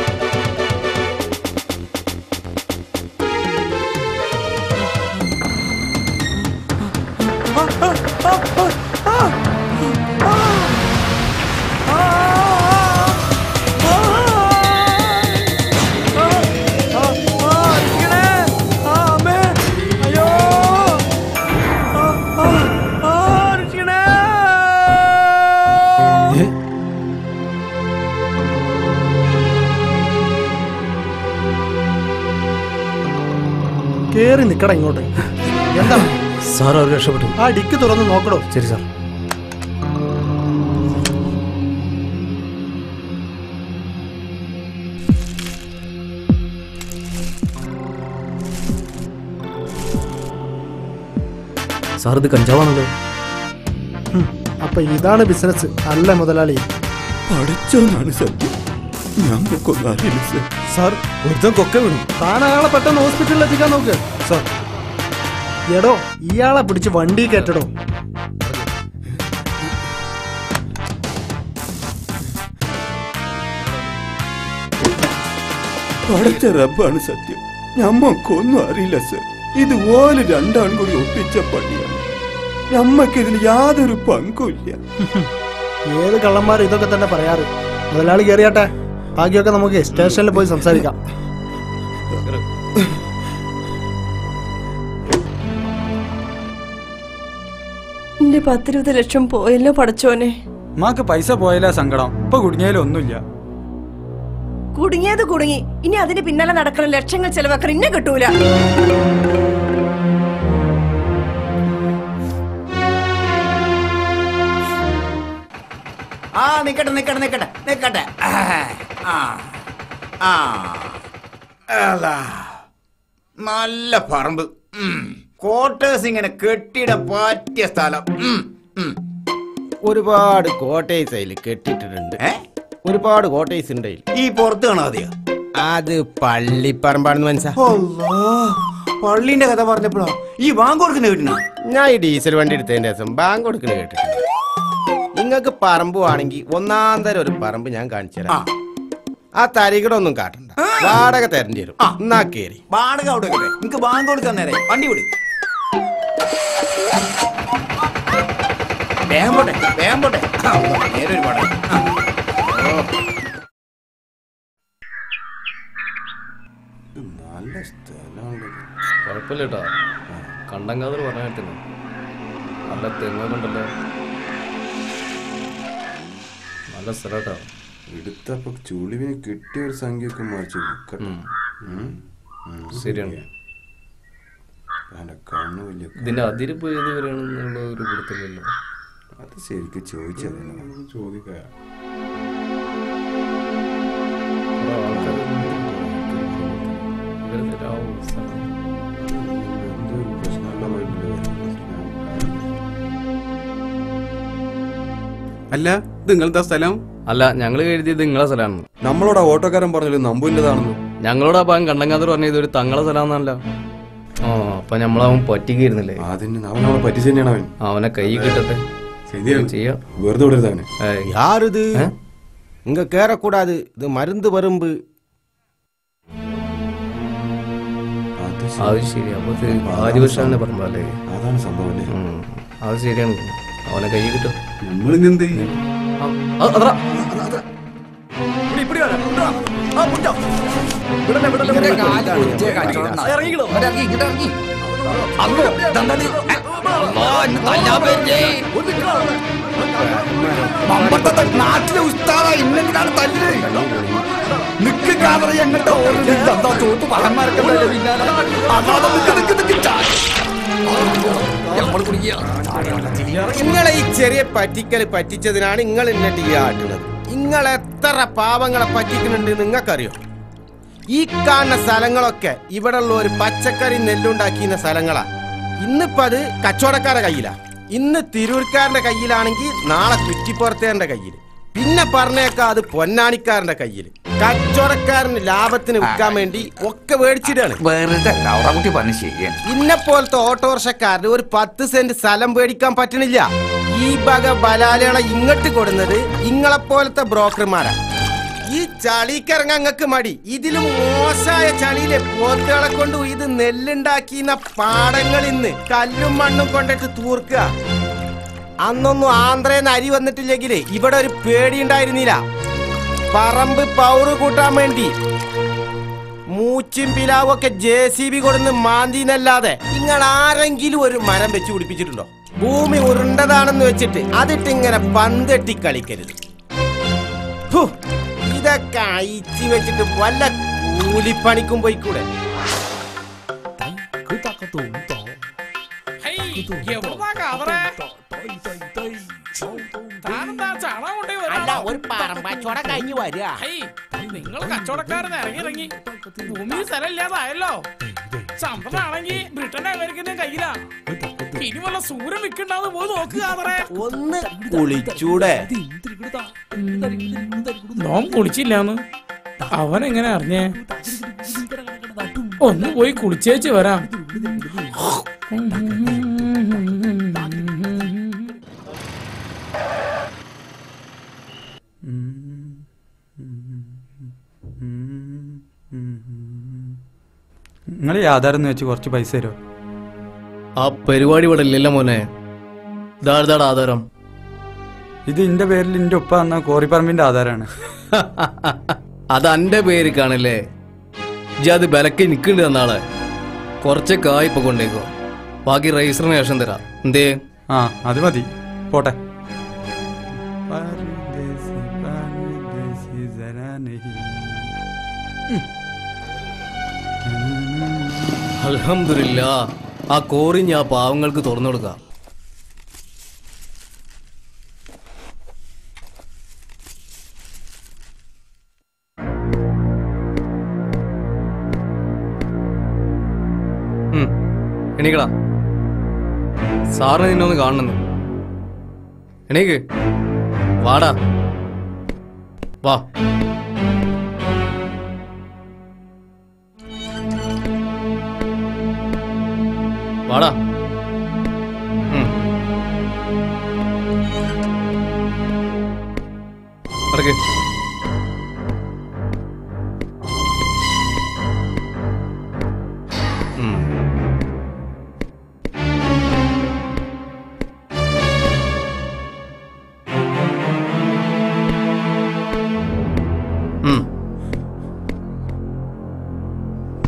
കേറി നിക്കട ഇങ്ങോട്ട്. എന്താ സാർ അവർ രക്ഷപ്പെട്ടു. ആ ഡിക്ക് തുറന്ന് നോക്കടോ. ശരി സാർ. സാർ ഇത് കഞ്ചാവാണല്ലോ. അപ്പൊ ഇതാണ് ബിസിനസ് അല്ല മുതലാളി? പഠിച്ചോന്നാണ് സത്യം. ഞങ്ങൾക്കൊന്നും അറിയില്ല സാർ. സാർ ഒരുത്തം കൊക്കെ വീണു. താൻ അയാളെ പെട്ടെന്ന് ഹോസ്പിറ്റലിൽ എത്തിക്കാൻ നോക്ക്. സാർ എടോ ഇയാളെ പിടിച്ച് വണ്ടി കയറ്റടോ. പഠിച്ച റബ്ബാണ് സത്യം. ഞമ്മക്കൊന്നും അറിയില്ല സാർ. ഇതുപോലെ രണ്ടാളും കൂടി ഒപ്പിച്ച പണിയാണ്. ഞമ്മക്കിതിൽ യാതൊരു പങ്കുമില്ല. ഏത് കള്ളന്മാർ ഇതൊക്കെ തന്നെ പറയാറ്. മുതലാളി കയറിയാട്ടെ, ബാക്കിയൊക്കെ നമുക്ക് സ്റ്റേഷനിൽ പോയി സംസാരിക്കാം. എന്റെ 10-20 ലക്ഷം പോയല്ലോ പടച്ചോനെ. മാക്ക് പൈസ പോയാലേ സങ്കടം. ഇപ്പൊ കുടുങ്ങിയാലും ഒന്നുമില്ല. കുടുങ്ങിയത് കുടുങ്ങി. ഇനി അതിന് പിന്നാലെ നടക്കണം. ലക്ഷങ്ങൾ ചെലവാക്കാൻ ഇന്നെ കിട്ടൂല. ആ നിക്കട്ടെ നിക്കട്ടെ നിക്കട്ടെ നിക്കട്ടെ. നല്ല പറമ്പ്, ക്വാർട്ടേഴ്സ് ഇങ്ങനെ കെട്ടിടാൻ പറ്റിയ സ്ഥലം. ഒരുപാട് കോട്ടേഴ്സ് അതിൽ കെട്ടിട്ടിട്ടുണ്ട്. ഒരുപാട് കോട്ടേഴ്സ് ഉണ്ട്. ഈ പുറത്ത് കാണാതെയോ? അത് പള്ളിപ്പറമ്പാണെന്ന് മനസ്സിലാ. പള്ളിന്റെ കഥ പറഞ്ഞപ്പോഴോ ഈ ബാങ്ക് കൊടുക്കുന്ന കേട്ടിനാ? ഞാൻ ഈ ഡീസൽ വണ്ടി എടുത്തതിന്റെ ദിവസം ബാങ്ക് കൊടുക്കുന്ന കേട്ടിട്ടുണ്ട്. നിങ്ങൾക്ക് പറമ്പ് ആണെങ്കിൽ ഒന്നാം തരം ഒരു പറമ്പ് ഞാൻ കാണിച്ചു തരാം. ആ തരികടൊന്നും കാട്ടണ്ട, വാടക തരേണ്ടി വരും. എന്നാ കേറി വാടക അവിടെ നിങ്ങക്ക് ബാങ്ക് കൊടുക്കാൻ നേരെ വണ്ടി വിട്. വേഗം പോട്ടെ വേഗം പോട്ടെ. നേരൊരു വാടക. നല്ല സ്ഥലമാണ്. കുഴപ്പമില്ല കേട്ടോ. കണ്ടങ്കാതർ പറഞ്ഞിട്ടില്ല. നല്ല തെങ്ങുണ്ടല്ലോ. നല്ല സ്ഥലം കേട്ടോ. എടുത്തപ്പോ ചുളിവിന് കിട്ടിയ ഒരു സംഖ്യയൊക്കെ മറിച്ച് ശരിയാണ്. കണ്ണു വലിയ ഇതിന്റെ അതിര് പോയത് വരെയാണെന്നുള്ള ഒരു പിടുത്തല്ലോ. അത് ശരിക്കും ചോദിച്ചത് ചോദിക്കാ. അല്ല ഇത് നിങ്ങളെന്താ സ്ഥലം? അല്ല ഞങ്ങൾ എഴുതിയത് നിങ്ങളെ സ്ഥലമാണ്. നമ്മളോട് ഓട്ടോക്കാരൻ പറഞ്ഞത് നമ്പൂരിൻ്റെതാണെന്ന്. ഞങ്ങളോട് അപ്പം കണ്ടങ്കാതർ പറഞ്ഞത് ഒരു തങ്ങളെ സ്ഥലമാണെന്നല്ല. ആ അപ്പൊ നമ്മളവൻ പറ്റിക്കായിരുന്നില്ലേ? അവനെ പറ്റിച്ച് തന്നെയാണ് അവൻ. അവനെ കൈ കിട്ടട്ടെ ചെയ്യാം. വെറുതെ വിടരുത് അവനെ. யாருது இங்க கேறக்கூடாது. இது மருந்து பரும்பு. അത് ശരി. അപ്പൊ ആര്യവശാലിനെ പറഞ്ഞല്ലേ? അതാണ് സംഭവം അല്ലേ? അത് ശരിയാണ്. അവനെ കൈ കിട്ടും. നമ്മളിനെന്ത് നാട്ടിലെ ഉസ്താദ ഇന്നെന്തിനാണ് തല്ല്? നിക്ക് കാതറ എങ്ങോട്ട് ചോട്ട് പഹന്മാരൊക്കെ നിങ്ങളെ ഈ ചെറിയ പറ്റിക്കല് പറ്റിച്ചതിനാണ് നിങ്ങൾ എന്നെ ടീ ആട്ടുന്നത്. നിങ്ങൾ എത്ര പാവങ്ങളെ പറ്റിക്കുന്നുണ്ട് നിങ്ങൾക്കറിയോ? ഈ കാണുന്ന സ്ഥലങ്ങളൊക്കെ ഇവിടെ ഉള്ള ഒരു പച്ചക്കറി നെല്ലുണ്ടാക്കിയ സ്ഥലങ്ങളാ. ഇന്നിപ്പോ അത് കച്ചവടക്കാരുടെ കയ്യിലാ. ഇന്ന് തിരൂർക്കാരന്റെ കയ്യിലാണെങ്കിൽ നാളെ കുറ്റിപ്പുറത്തേന്റെ കയ്യിൽ, പിന്നെ പറഞ്ഞേക്കാം അത് പൊന്നാനിക്കാരന്റെ കയ്യിൽ. കച്ചവടക്കാരന് ലാഭത്തിന് വിൽക്കാൻ വേണ്ടി ഒക്കെ മേടിച്ചിട്ടാണ്. ഇന്നെ പോലത്തെ ഓട്ടോറിക്ഷക്കാരന് ഒരു 10 സെന്റ് സ്ഥലം മേടിക്കാൻ പറ്റണില്ല. ഈ വക ബലാലകളെ ഇങ്ങോട്ട് കൊടുന്നത് ഇങ്ങളെപ്പോലത്തെ ബ്രോക്കർമാരാ. ഈ ചളിക്കിറങ്ങാൻ അങ്ങക്ക് മടി. ഇതിലും മോശമായ ചളിയിലെ പോത്തുകളെ കൊണ്ട് ഇത് നെല്ലുണ്ടാക്കിയ പാടങ്ങളിൽ നിന്ന് കല്ലും മണ്ണും കൊണ്ടിട്ട് തൂർക്കുക. അന്നൊന്നും ആന്ധ്രേന്ന് അരി വന്നിട്ടില്ലെങ്കിലേ ഇവിടെ ഒരു പേടി ഉണ്ടായിരുന്നില്ല. പറമ്പ് പൗറ് കൂട്ടാൻ വേണ്ടി മൂച്ചും പിലാവും ഒക്കെ JCB കൊടുന്ന് മാന്തിന്നല്ലാതെ നിങ്ങൾ ആരെങ്കിലും ഒരു മരം വെച്ച് പിടിപ്പിച്ചിട്ടുണ്ടോ? ഭൂമി ഉരുണ്ടതാണെന്ന് വെച്ചിട്ട് അതിട്ട് ഇങ്ങനെ പന്തെട്ടി കളിക്കരുത്. ഇതൊക്കെ അയച്ചു വെച്ചിട്ട് വല്ല കൂലിപ്പണിക്കും പോയിക്കൂടെ? ഒരു പറമ്പച്ചോട കഴിഞ്ഞു വരിക. നിങ്ങൾ കച്ചവടക്കാരൻ ഇറങ്ങി ഭൂമി സ്ഥലമില്ലാതായല്ലോ. ശമ്പളാണെങ്കി ബ്രിട്ടൻ അമേരിക്കന്റെ കയ്യിലാ. ഇനി വല്ല സൂര്യൻ വിൽക്കണ്ടാന്ന് പോയി നോക്കുക. ഒന്ന് കുളിച്ചൂടെ? നോം കുളിച്ചില്ലാന്ന് അവൻ എങ്ങനെ അറിഞ്ഞേ? ഒന്ന് പോയി കുളിച്ചേച്ച് വരാം. നിങ്ങൾ ഈ ആധാരം വെച്ച് കുറച്ച് പൈസ തരുമോ? ആ പരിപാടി ഇവിടെ ഇല്ലല്ലോ മോനെ. ഇതാ ആധാരം. ഇത് എന്റെ പേരിൽ എന്റെ ഉപ്പ എന്ന കോറിപ്പറമ്പിന്റെ ആധാരാണ്. അത് എന്റെ പേര് കാണില്ലേ? ഇജ്ജ് അത് ബലക്ക് നിൽക്കണ്ട് തന്നാളെ. കുറച്ചൊക്കെ ഇപ്പൊ കൊണ്ടേക്കോ. ബാക്കി രജിസ്റ്ററിന് ശേഷം തരാം. എന്തേ? ആ അത് മതി, പോട്ടെ. അൽഹംദുലില്ലാ, ആ കോറി ഞാൻ പാവങ്ങൾക്ക് തുറന്നു കൊടുക്കാം. എണീക്കടാ, സാറിന് നിന്നൊന്ന് കാണുന്നു. എണീക്ക്, വാടാ, വാ. വാടാ. അടക്ക്.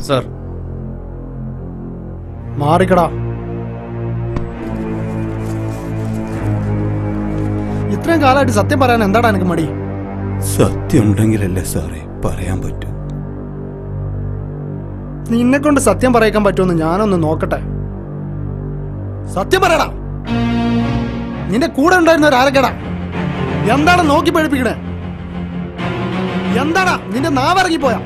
സർ, മാറിക്കടാ. ഇത്രയും കാലമായിട്ട് സത്യം പറയാൻ എന്താടാ എനിക്ക് മടി? സത്യം ഉണ്ടെങ്കിലല്ലേ സാറേ പറയാൻ പറ്റൂ. നിന്നെ കൊണ്ട് സത്യം പറയിക്കാൻ പറ്റുമെന്ന് ഞാനൊന്ന് നോക്കട്ടെ. സത്യം പറയടാ. നിന്റെ കൂടെ ഉണ്ടായിരുന്നവരാരൊക്കെടാ? എന്താണ് നോക്കി പഠിപ്പിക്കണേ? എന്താടാ നിന്റെ നാവിറങ്ങിപ്പോയാ?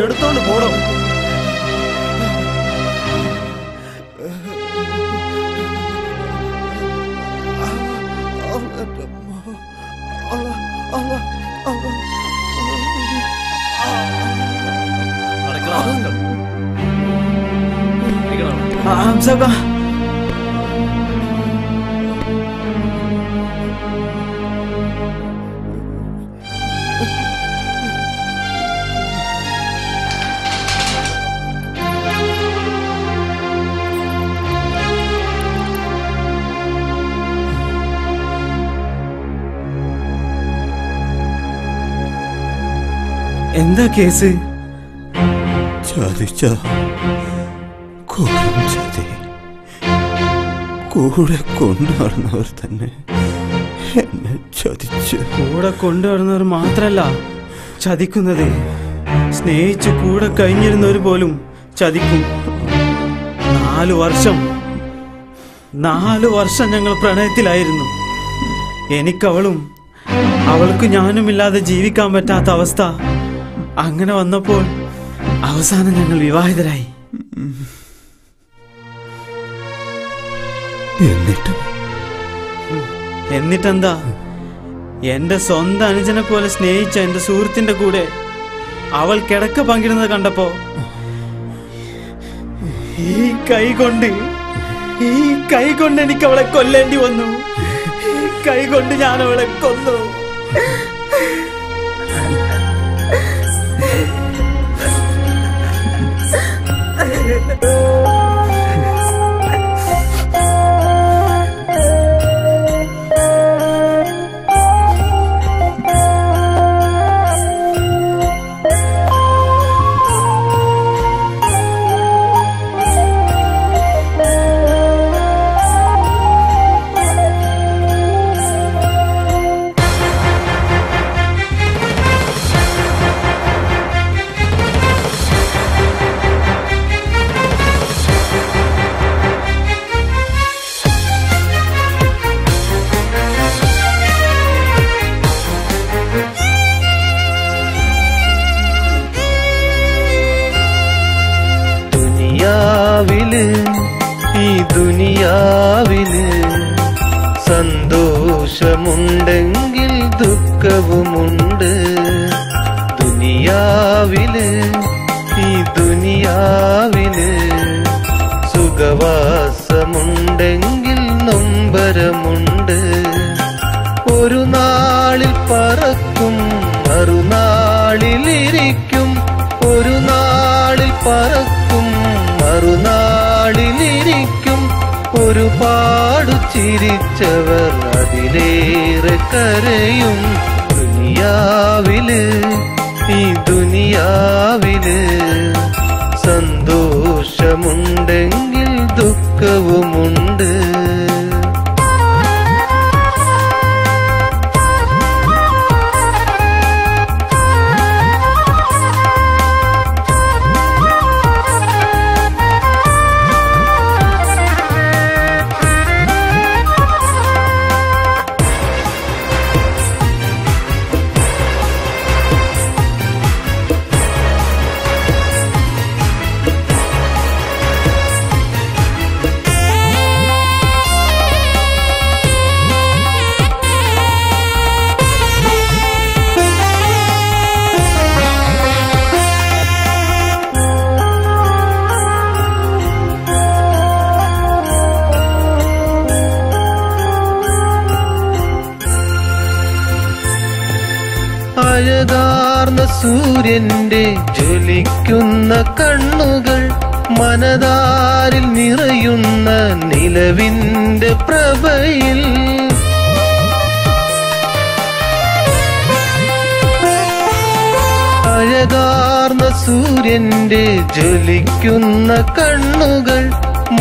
എടുത്തോണ്ട് പോടോ. എന്താ കേസ്? ചതിച്ചതാ, ചതി. കൂടെ കൊണ്ടുവരുന്നവർ തന്നെ എന്നെ ചതിച്ചു. കൂടെ കൊണ്ടുവരുന്നവർ മാത്രല്ല ചതിക്കുന്നത്, സ്നേഹിച്ച് കൂടെ കഴിഞ്ഞിരുന്നവർ പോലും ചതിക്കും. 4 വർഷം ഞങ്ങൾ പ്രണയത്തിലായിരുന്നു. എനിക്കവളും അവൾക്ക് ഞാനുമില്ലാതെ ജീവിക്കാൻ പറ്റാത്ത അവസ്ഥ. അങ്ങനെ വന്നപ്പോൾ അവസാനം ഞങ്ങൾ വിവാഹിതരായി. എന്നിട്ടെന്താ, എന്റെ സ്വന്തം അനുജനെ പോലെ സ്നേഹിച്ച എന്റെ സുഹൃത്തിന്റെ കൂടെ അവൾ കിടക്ക പങ്കിടുന്നത് കണ്ടപ്പോ ഈ കൈ കൊണ്ട് എനിക്ക് അവളെ കൊല്ലേണ്ടി വന്നു. ഈ കൈ കൊണ്ട് ഞാൻ അവളെ കൊന്നു. ഈ ദുനിയാവില് സന്തോഷമുണ്ടെങ്കിൽ ദുഃഖവുമുണ്ട്. ദുനിയാവില് ഈ ദുനിയാവില് സുഖവാസമുണ്ടെങ്കിൽ നൊമ്പരമുണ്ട്. ഒരു നാളിൽ പറക്കും മറുനാളിലിരിക്കും. ഒരു നാളിൽ പറക്കും മറുനാളിലിരിക്കും. ഒരുപാട് ചിരിച്ചവർ അതിലേറെ കരയും. ദുനിയാവില് ഈ ദുനിയാവില് സന്തോഷമുണ്ടെങ്കിൽ ദുഃഖവുമുണ്ട്. അഴകാർന്ന സൂര്യന്റെ ജ്വലിക്കുന്ന കണ്ണുകൾ, മനതാരിൽ നിറയുന്ന നിലവിന്റെ പ്രഭയിൽ അഴകാർന്ന സൂര്യന്റെ ജ്വലിക്കുന്ന കണ്ണുകൾ,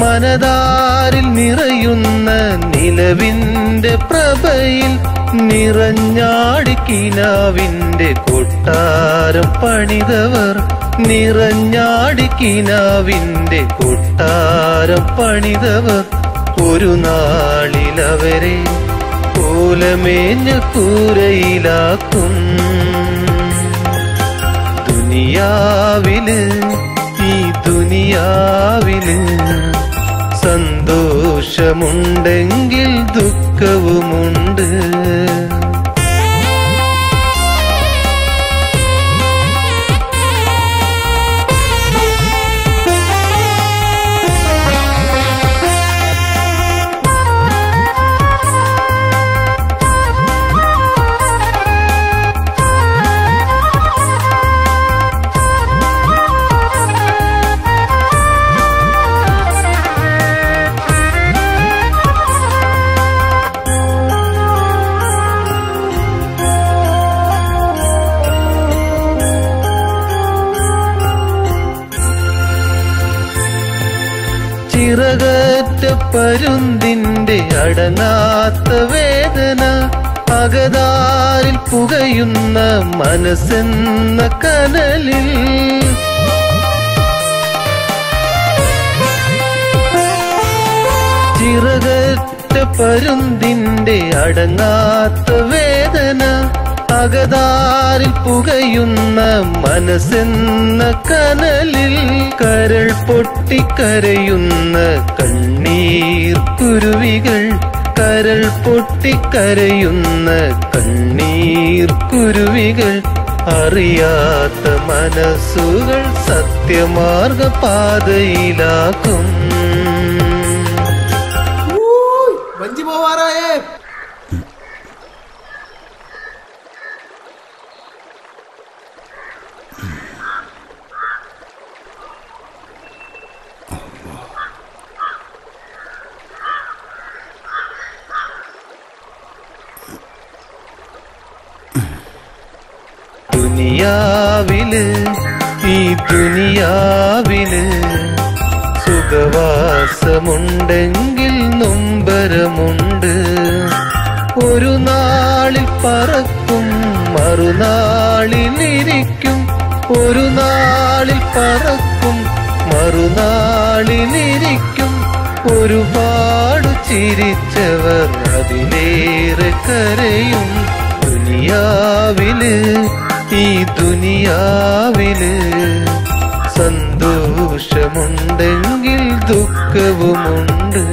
മനതാരിൽ നിറയുന്ന നിലവിന്റെ പ്രഭയിൽ നിറഞ്ഞാടിക്കിനാവിന്റെ കൊട്ടാരം പണിതവർ, നിറഞ്ഞാടിക്കിനാവിന്റെ കൊട്ടാരം പണിതവർ ഒരു നാളിലവരെ കോലമേഞ്ഞ കൂരയിലാക്കും. ദുനിയാവില് ഈ ദുനിയാവില് സന്തോഷമുണ്ടെങ്കിൽ ദുഃഖവുമുണ്ട്. ചിറകറ്റ പരുന്തിന്റെ അടങ്ങാത്ത വേദന, അകതാരിൽ പുകയുന്ന മനസ്സെന്ന കനലിൽ പരുന്തിന്റെ അടങ്ങാത്ത വേദന അകതാരിൽ പുകയുന്ന മനസ്സെന്ന കനലിൽ കരൾ പൊട്ടിക്കരയുന്ന കണ്ണീർ കുരുവികൾ കരൾ പൊട്ടിക്കരയുന്ന കണ്ണീർ കുരുവികൾ അറിയാത്ത മനസ്സുകൾ സത്യമാർഗ പാതയിലാക്കും. വഞ്ചി പോവാറായേ. ദുനിയാവില് ഈ ദുനിയാവില് സുഖവാസമുണ്ടെങ്കിൽ നൊമ്പരമുണ്ട്. ഒരു നാളിൽ പറക്കും മറുനാളിലിരിക്കും. ഒരു നാളിൽ പറക്കും മറുനാളിലിരിക്കും. ഒരുപാട് ചിരിച്ചവർ അതിലേറെ കരയും. ദുനിയാവില് ഈ ദുനിയാവില് സന്തോഷമുണ്ടെങ്കിൽ ദുഃഖവുമുണ്ട്.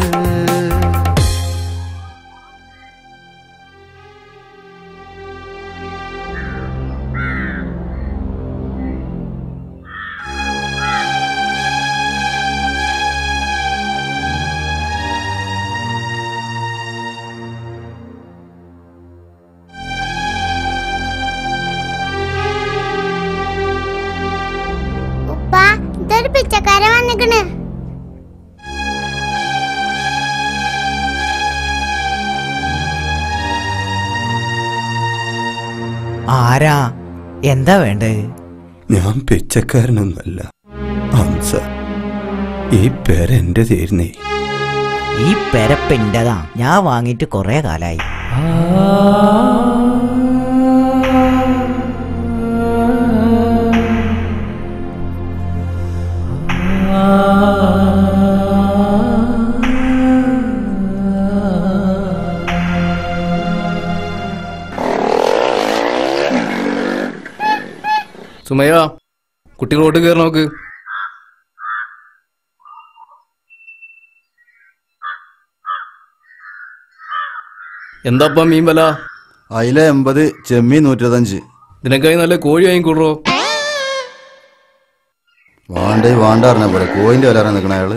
ഇതൊരു പിച്ചക്കാരൻ വന്നിക്കണ്. ആരാ? എന്താ വേണ്ടേ? ഞാൻ പിച്ചക്കാരനൊന്നല്ല ഹംസ. ഈ പെര എന്റെ തീർന്നേ. ഈ പെരപ്പെന്റെതാ. ഞാൻ വാങ്ങിയിട്ട് കൊറേ കാലായി. സുമയ്യ, കുട്ടികളോട്ട് കയറി നോക്ക്. എന്താപ്പാ മീൻ വില? അയില 80, ചെമ്മീൻ 125. ഇതിനേക്കായി നല്ല കോഴി വാങ്ങിക്കൂടോ. വാണ്ടേ വാണ്ട പറഞ്ഞ പോലെ കോയിന്റെ വില അറിയാൻ നിൽക്കണ അയാള്.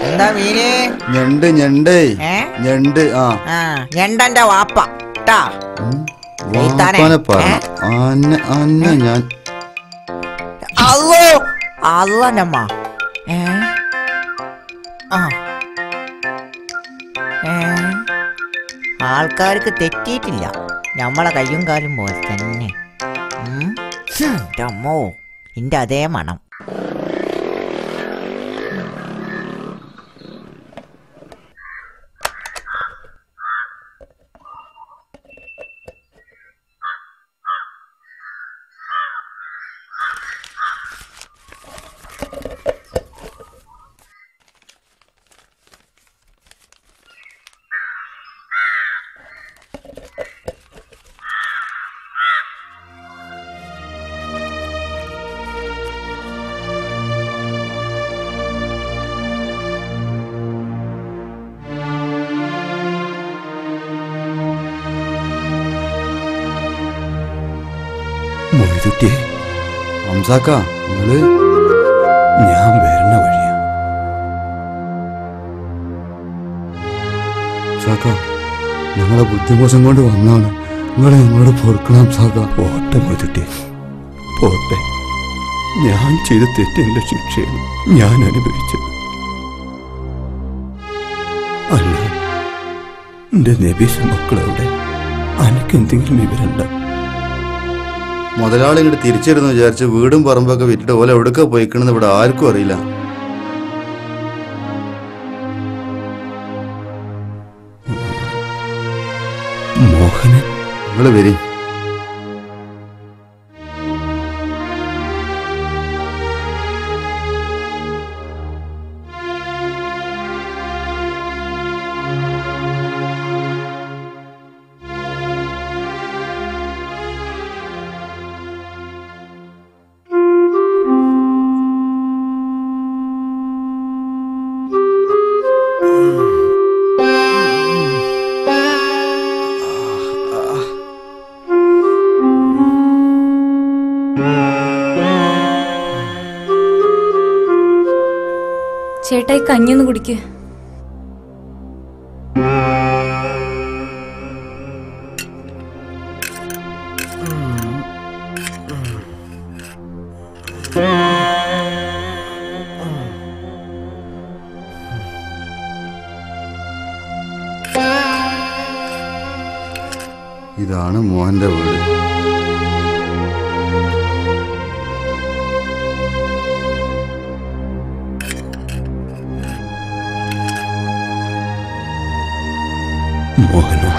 എന്താ മീന്? ഞണ്ട് ഞണ്ട് ഞണ്ട്. ആ ഞണ്ടന്റെ വാപ്പ ട്ടാ. വാപ്പാനെ പറഞ്ഞ അന്ന ഞാൻ അല്ലോ അല്ലമ്മ. ആൾക്കാർക്ക് തെറ്റിയിട്ടില്ല. നമ്മളെ കയ്യും കാലും പോലെ തന്നെ. അമ്മോ, ഇന്റെ അതേ മണം. മൊയ്തുട്ടിയെ, ഹംസാക്ക, നിങ്ങള് ഞാൻ വരണ വഴിയാ. സാക്ക, ഞങ്ങളെ ബുദ്ധിമോശം കൊണ്ട് വന്നാണ്. നിങ്ങളെ ഞങ്ങളോട് പൊറുക്കണം സാക്ക. പോട്ടെ മൊയ്തുട്ടിയെ, പോട്ടെ. ഞാൻ ചെയ്ത തെറ്റിനുള്ള ശിക്ഷയാണ് ഞാൻ അനുഭവിച്ചത്. അല്ല, എന്റെ നബീസ മക്കളെവിടെ? അനക്കെന്തെങ്കിലും വിവരണ്ട? മുതലാളി ഇങ്ങോട്ട് തിരിച്ചിരുന്നു വിചാരിച്ച് വീടും പറമ്പൊക്കെ വിറ്റിട്ട് ഓല എവിടൊക്കെ പോയിക്കണെന്ന് ഇവിടെ ആർക്കും അറിയില്ല. മോഹനൻ, നിങ്ങള് വരി. ചേട്ടായി കഞ്ഞിയൊന്ന് കുടിക്ക്. ഇതാണ് മോഹന്റെ വീട്. മോഹനോ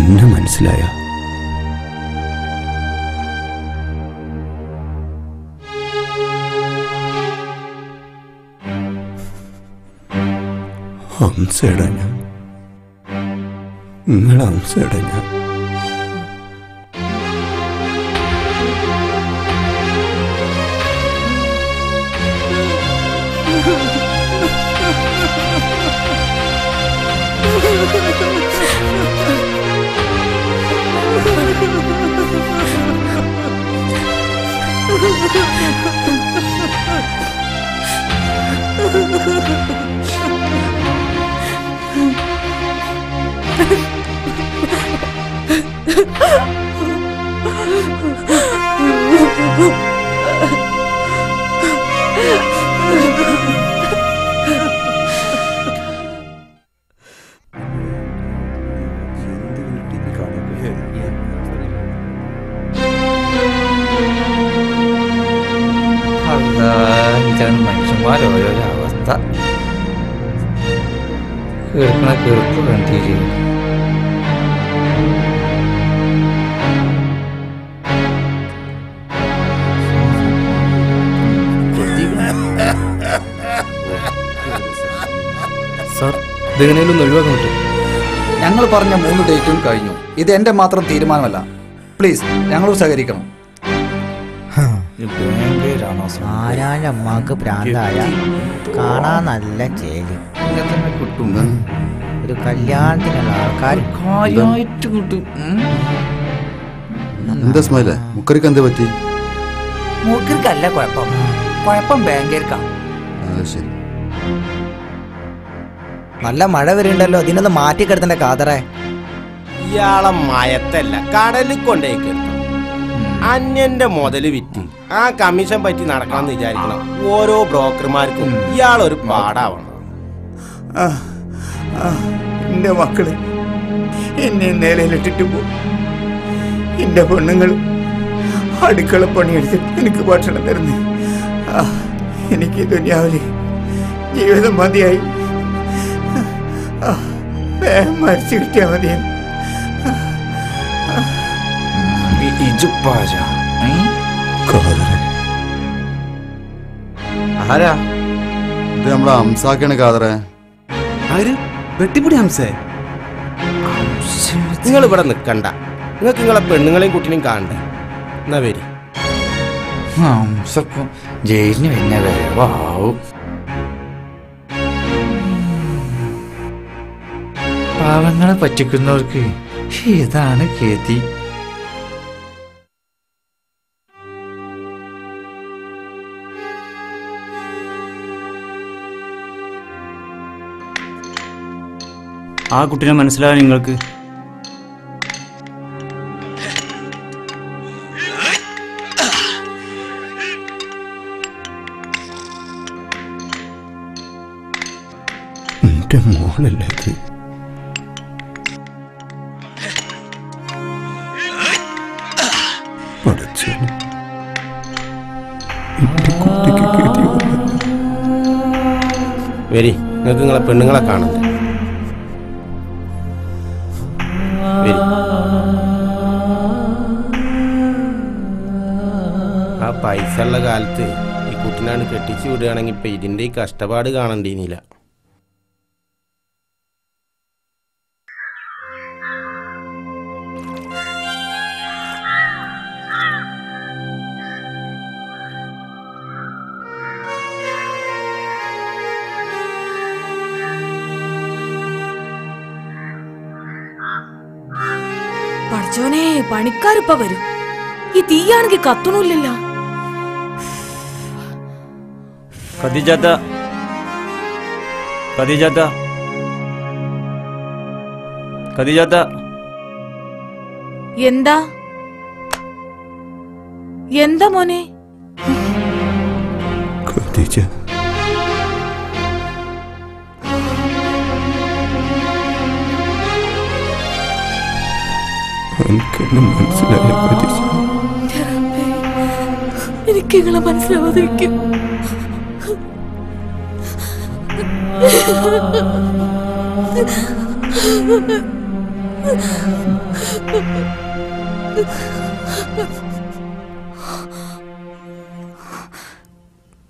എന്നെ മനസ്സിലായ? ഹംസയുടെ ഞാൻ, നിങ്ങളെ ഹംസയുടെ ഞാൻ. ഇതാണ് മനുഷ്യന്മാരോരോരോ അവസ്ഥ. കേൾക്കണ കേൾപ്പ് കണ്ടിരി. സാർ, ഇതെങ്ങനെയും ഒഴിവാക്കാൻ പറ്റും? ഞങ്ങൾ പറഞ്ഞ 3 ഡേറ്റും കഴിഞ്ഞു. ഇത് എന്റെ മാത്രം തീരുമാനമല്ല. പ്ലീസ് ഞങ്ങളോട് സഹകരിക്കണം. ആരാഞ്ഞമ്മക്ക് പ്രാന്തായ കാണാൻ നല്ല ചേലി കിട്ടും. ഒരു കല്യാണത്തിനുള്ള ആൾക്കാർ കാര്യമായിട്ട് കിട്ടും. എന്താ സ്മൈലേ, മുക്കറിക്ക് എന്താ പറ്റി? മൂക്കർക്കല്ല കുഴപ്പം, കുഴപ്പം ബാങ്കേർക്കാ. ശരി, നല്ല മഴ വരുന്നുണ്ടല്ലോ, അതിനൊന്ന് മാറ്റിക്കെടുത്തന്റെ കാതറേ. ഇയാളെ മയത്തല്ല കടലിൽ കൊണ്ടേക്ക് അന്യന്റെ മുതല് വിറ്റ് ആ കമ്മീഷൻ പറ്റി നടക്കണമെന്ന് വിചാരിക്കണം. ഓരോ ബ്രോക്കർമാർക്കും ഇയാളൊരു പാടാവണം. എന്റെ മക്കള് എന്നെ നിലയിലിട്ടിട്ട് പോകും. എന്റെ പെണ്ണുങ്ങൾ അടുക്കള പണിയെടുത്ത് എനിക്ക് ഭക്ഷണം തരുന്നു. എനിക്ക് ദുനിയാവില് ജീവിതം മതിയായി. മരിച്ചു കിട്ടിയാ മതിയാ. ആരാ ഇത്? നമ്മളെ ഹംസാക്കാണ് കാതറേ. ആര്? വെട്ടിപ്പൊടി ഹംസേ? നിങ്ങൾ ഇവിടെ നിക്കണ്ട, നിങ്ങൾക്ക് നിങ്ങളെ പെണ്ണുങ്ങളെയും കുട്ടിനെയും കാണണ്ടേ? എന്നാ വരി. ഹംസപ്പം ജയിലിന് പിന്നെ വേവാവും. പാവങ്ങളെ പറ്റിക്കുന്നവർക്ക് ഇതാണ് ഗതി. ആ കുട്ടിനെ മനസ്സിലാകാൻ നിങ്ങൾക്ക്? എന്റെ മോളല്ലേ അത്? വരി, നിങ്ങൾക്ക് നിങ്ങളെ പെണ്ണുങ്ങളെ കാണണ്ടേ? ആ പൈസ ഉള്ള കാലത്ത് ഈ കുട്ടിനാണ് കെട്ടിച്ചു വിടുകയാണെങ്കിൽ ഇപ്പൊ ഇതിന്റെ ഈ കഷ്ടപ്പാട് കാണണ്ടീനില്ല. പഠിച്ചോനെ, പണിക്കാരിപ്പ വരും. ഈ തീയാണെങ്കിൽ കത്തണില്ലല്ലോ. ഖദീജാത്ത ഖദീജാത്ത ഖദീജാത്ത എന്താ എന്താ മോനെ? ഖദീജ, എനിക്കെന്നെ മനസ്സിലായ ഖദീജ. എനിക്ക് നിങ്ങളെ മനസ്സിലാവാതിരിക്കും.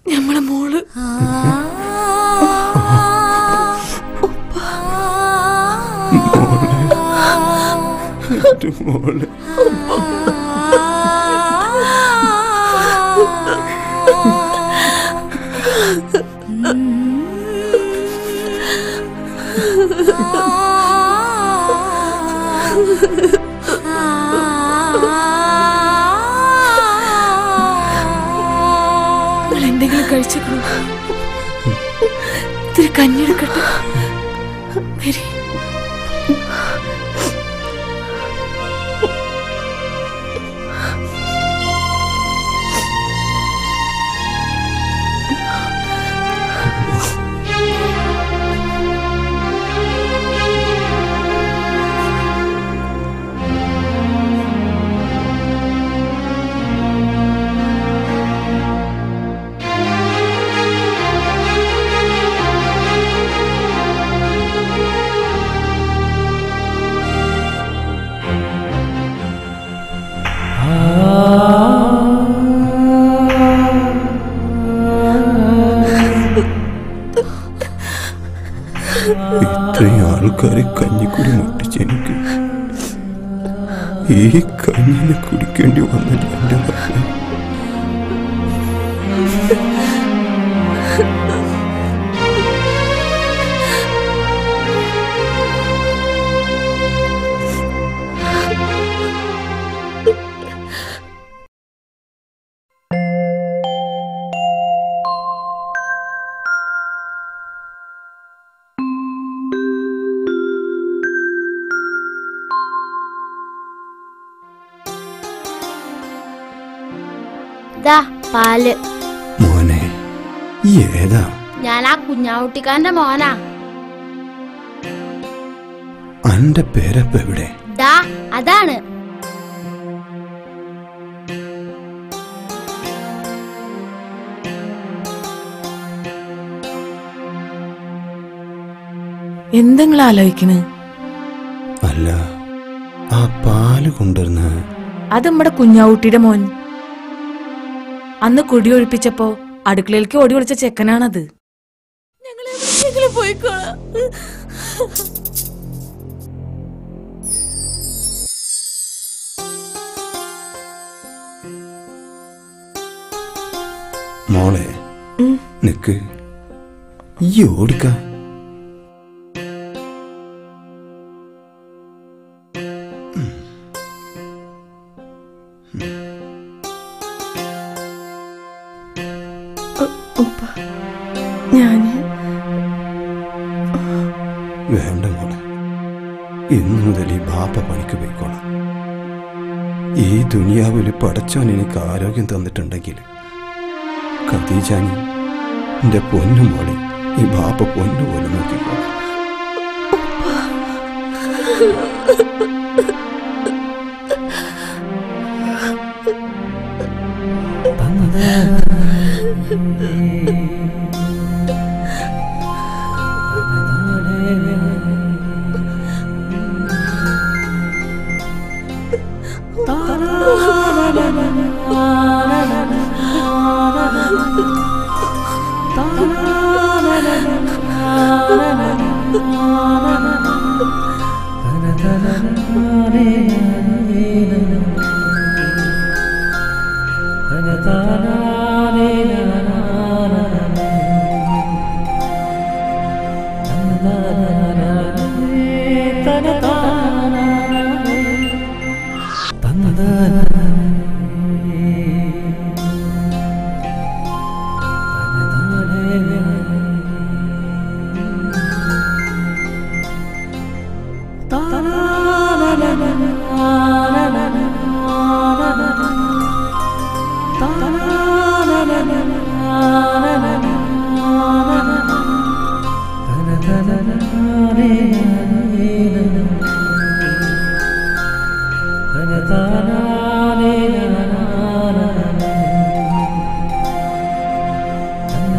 ഞമ്മളെ മോള് മോളെ എന്തെങ്കിലും കഴിച്ചേക്കണോ? ഇത്തിരി കഞ്ഞെടുക്കട്ടെ. വരി. ഇത്രയും ആൾക്കാരെ കഞ്ഞിക്കുടി മുട്ടിച്ച് എനിക്ക് ഈ കഞ്ഞിനെ കുടിക്കേണ്ടി വന്നില്ല എൻ്റെ റബ്ബേ. പാല്. മോനെ ഏതാ? ഞാൻ ആ കുഞ്ഞാവുട്ടിക്കാരന്റെ മോനാ. അന്റെ പേരപ്പ എവിടെ? അതാണ്. എന്തെങ്കിലും ആലോചിക്കണ്? അല്ല, ആ പാല് കൊണ്ടുവരുന്ന അത് നമ്മുടെ കുഞ്ഞാവുട്ടിയുടെ മോൻ. അന്ന് കുടി ഒഴിപ്പിച്ചപ്പോ അടുക്കളയിലേക്ക് ഓടി ഒളിച്ച ചെക്കനാണത്. മോളെ നിക്ക്, ഈ ഓടിക്ക. വേണ്ട മോളെ, ഇന്നു മുതൽ ഈ ബാപ്പ പണിക്ക് പോയിക്കോളാം. ഈ ദുനിയാവിൽ പടച്ചോൻ എനിക്ക് ആരോഗ്യം തന്നിട്ടുണ്ടെങ്കിൽ ഖദീജാനി എന്റെ പൊന്നു മോളെ ഈ ബാപ്പ പൊന്നു പോലെ നോക്കിക്കോളാം.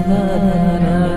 താന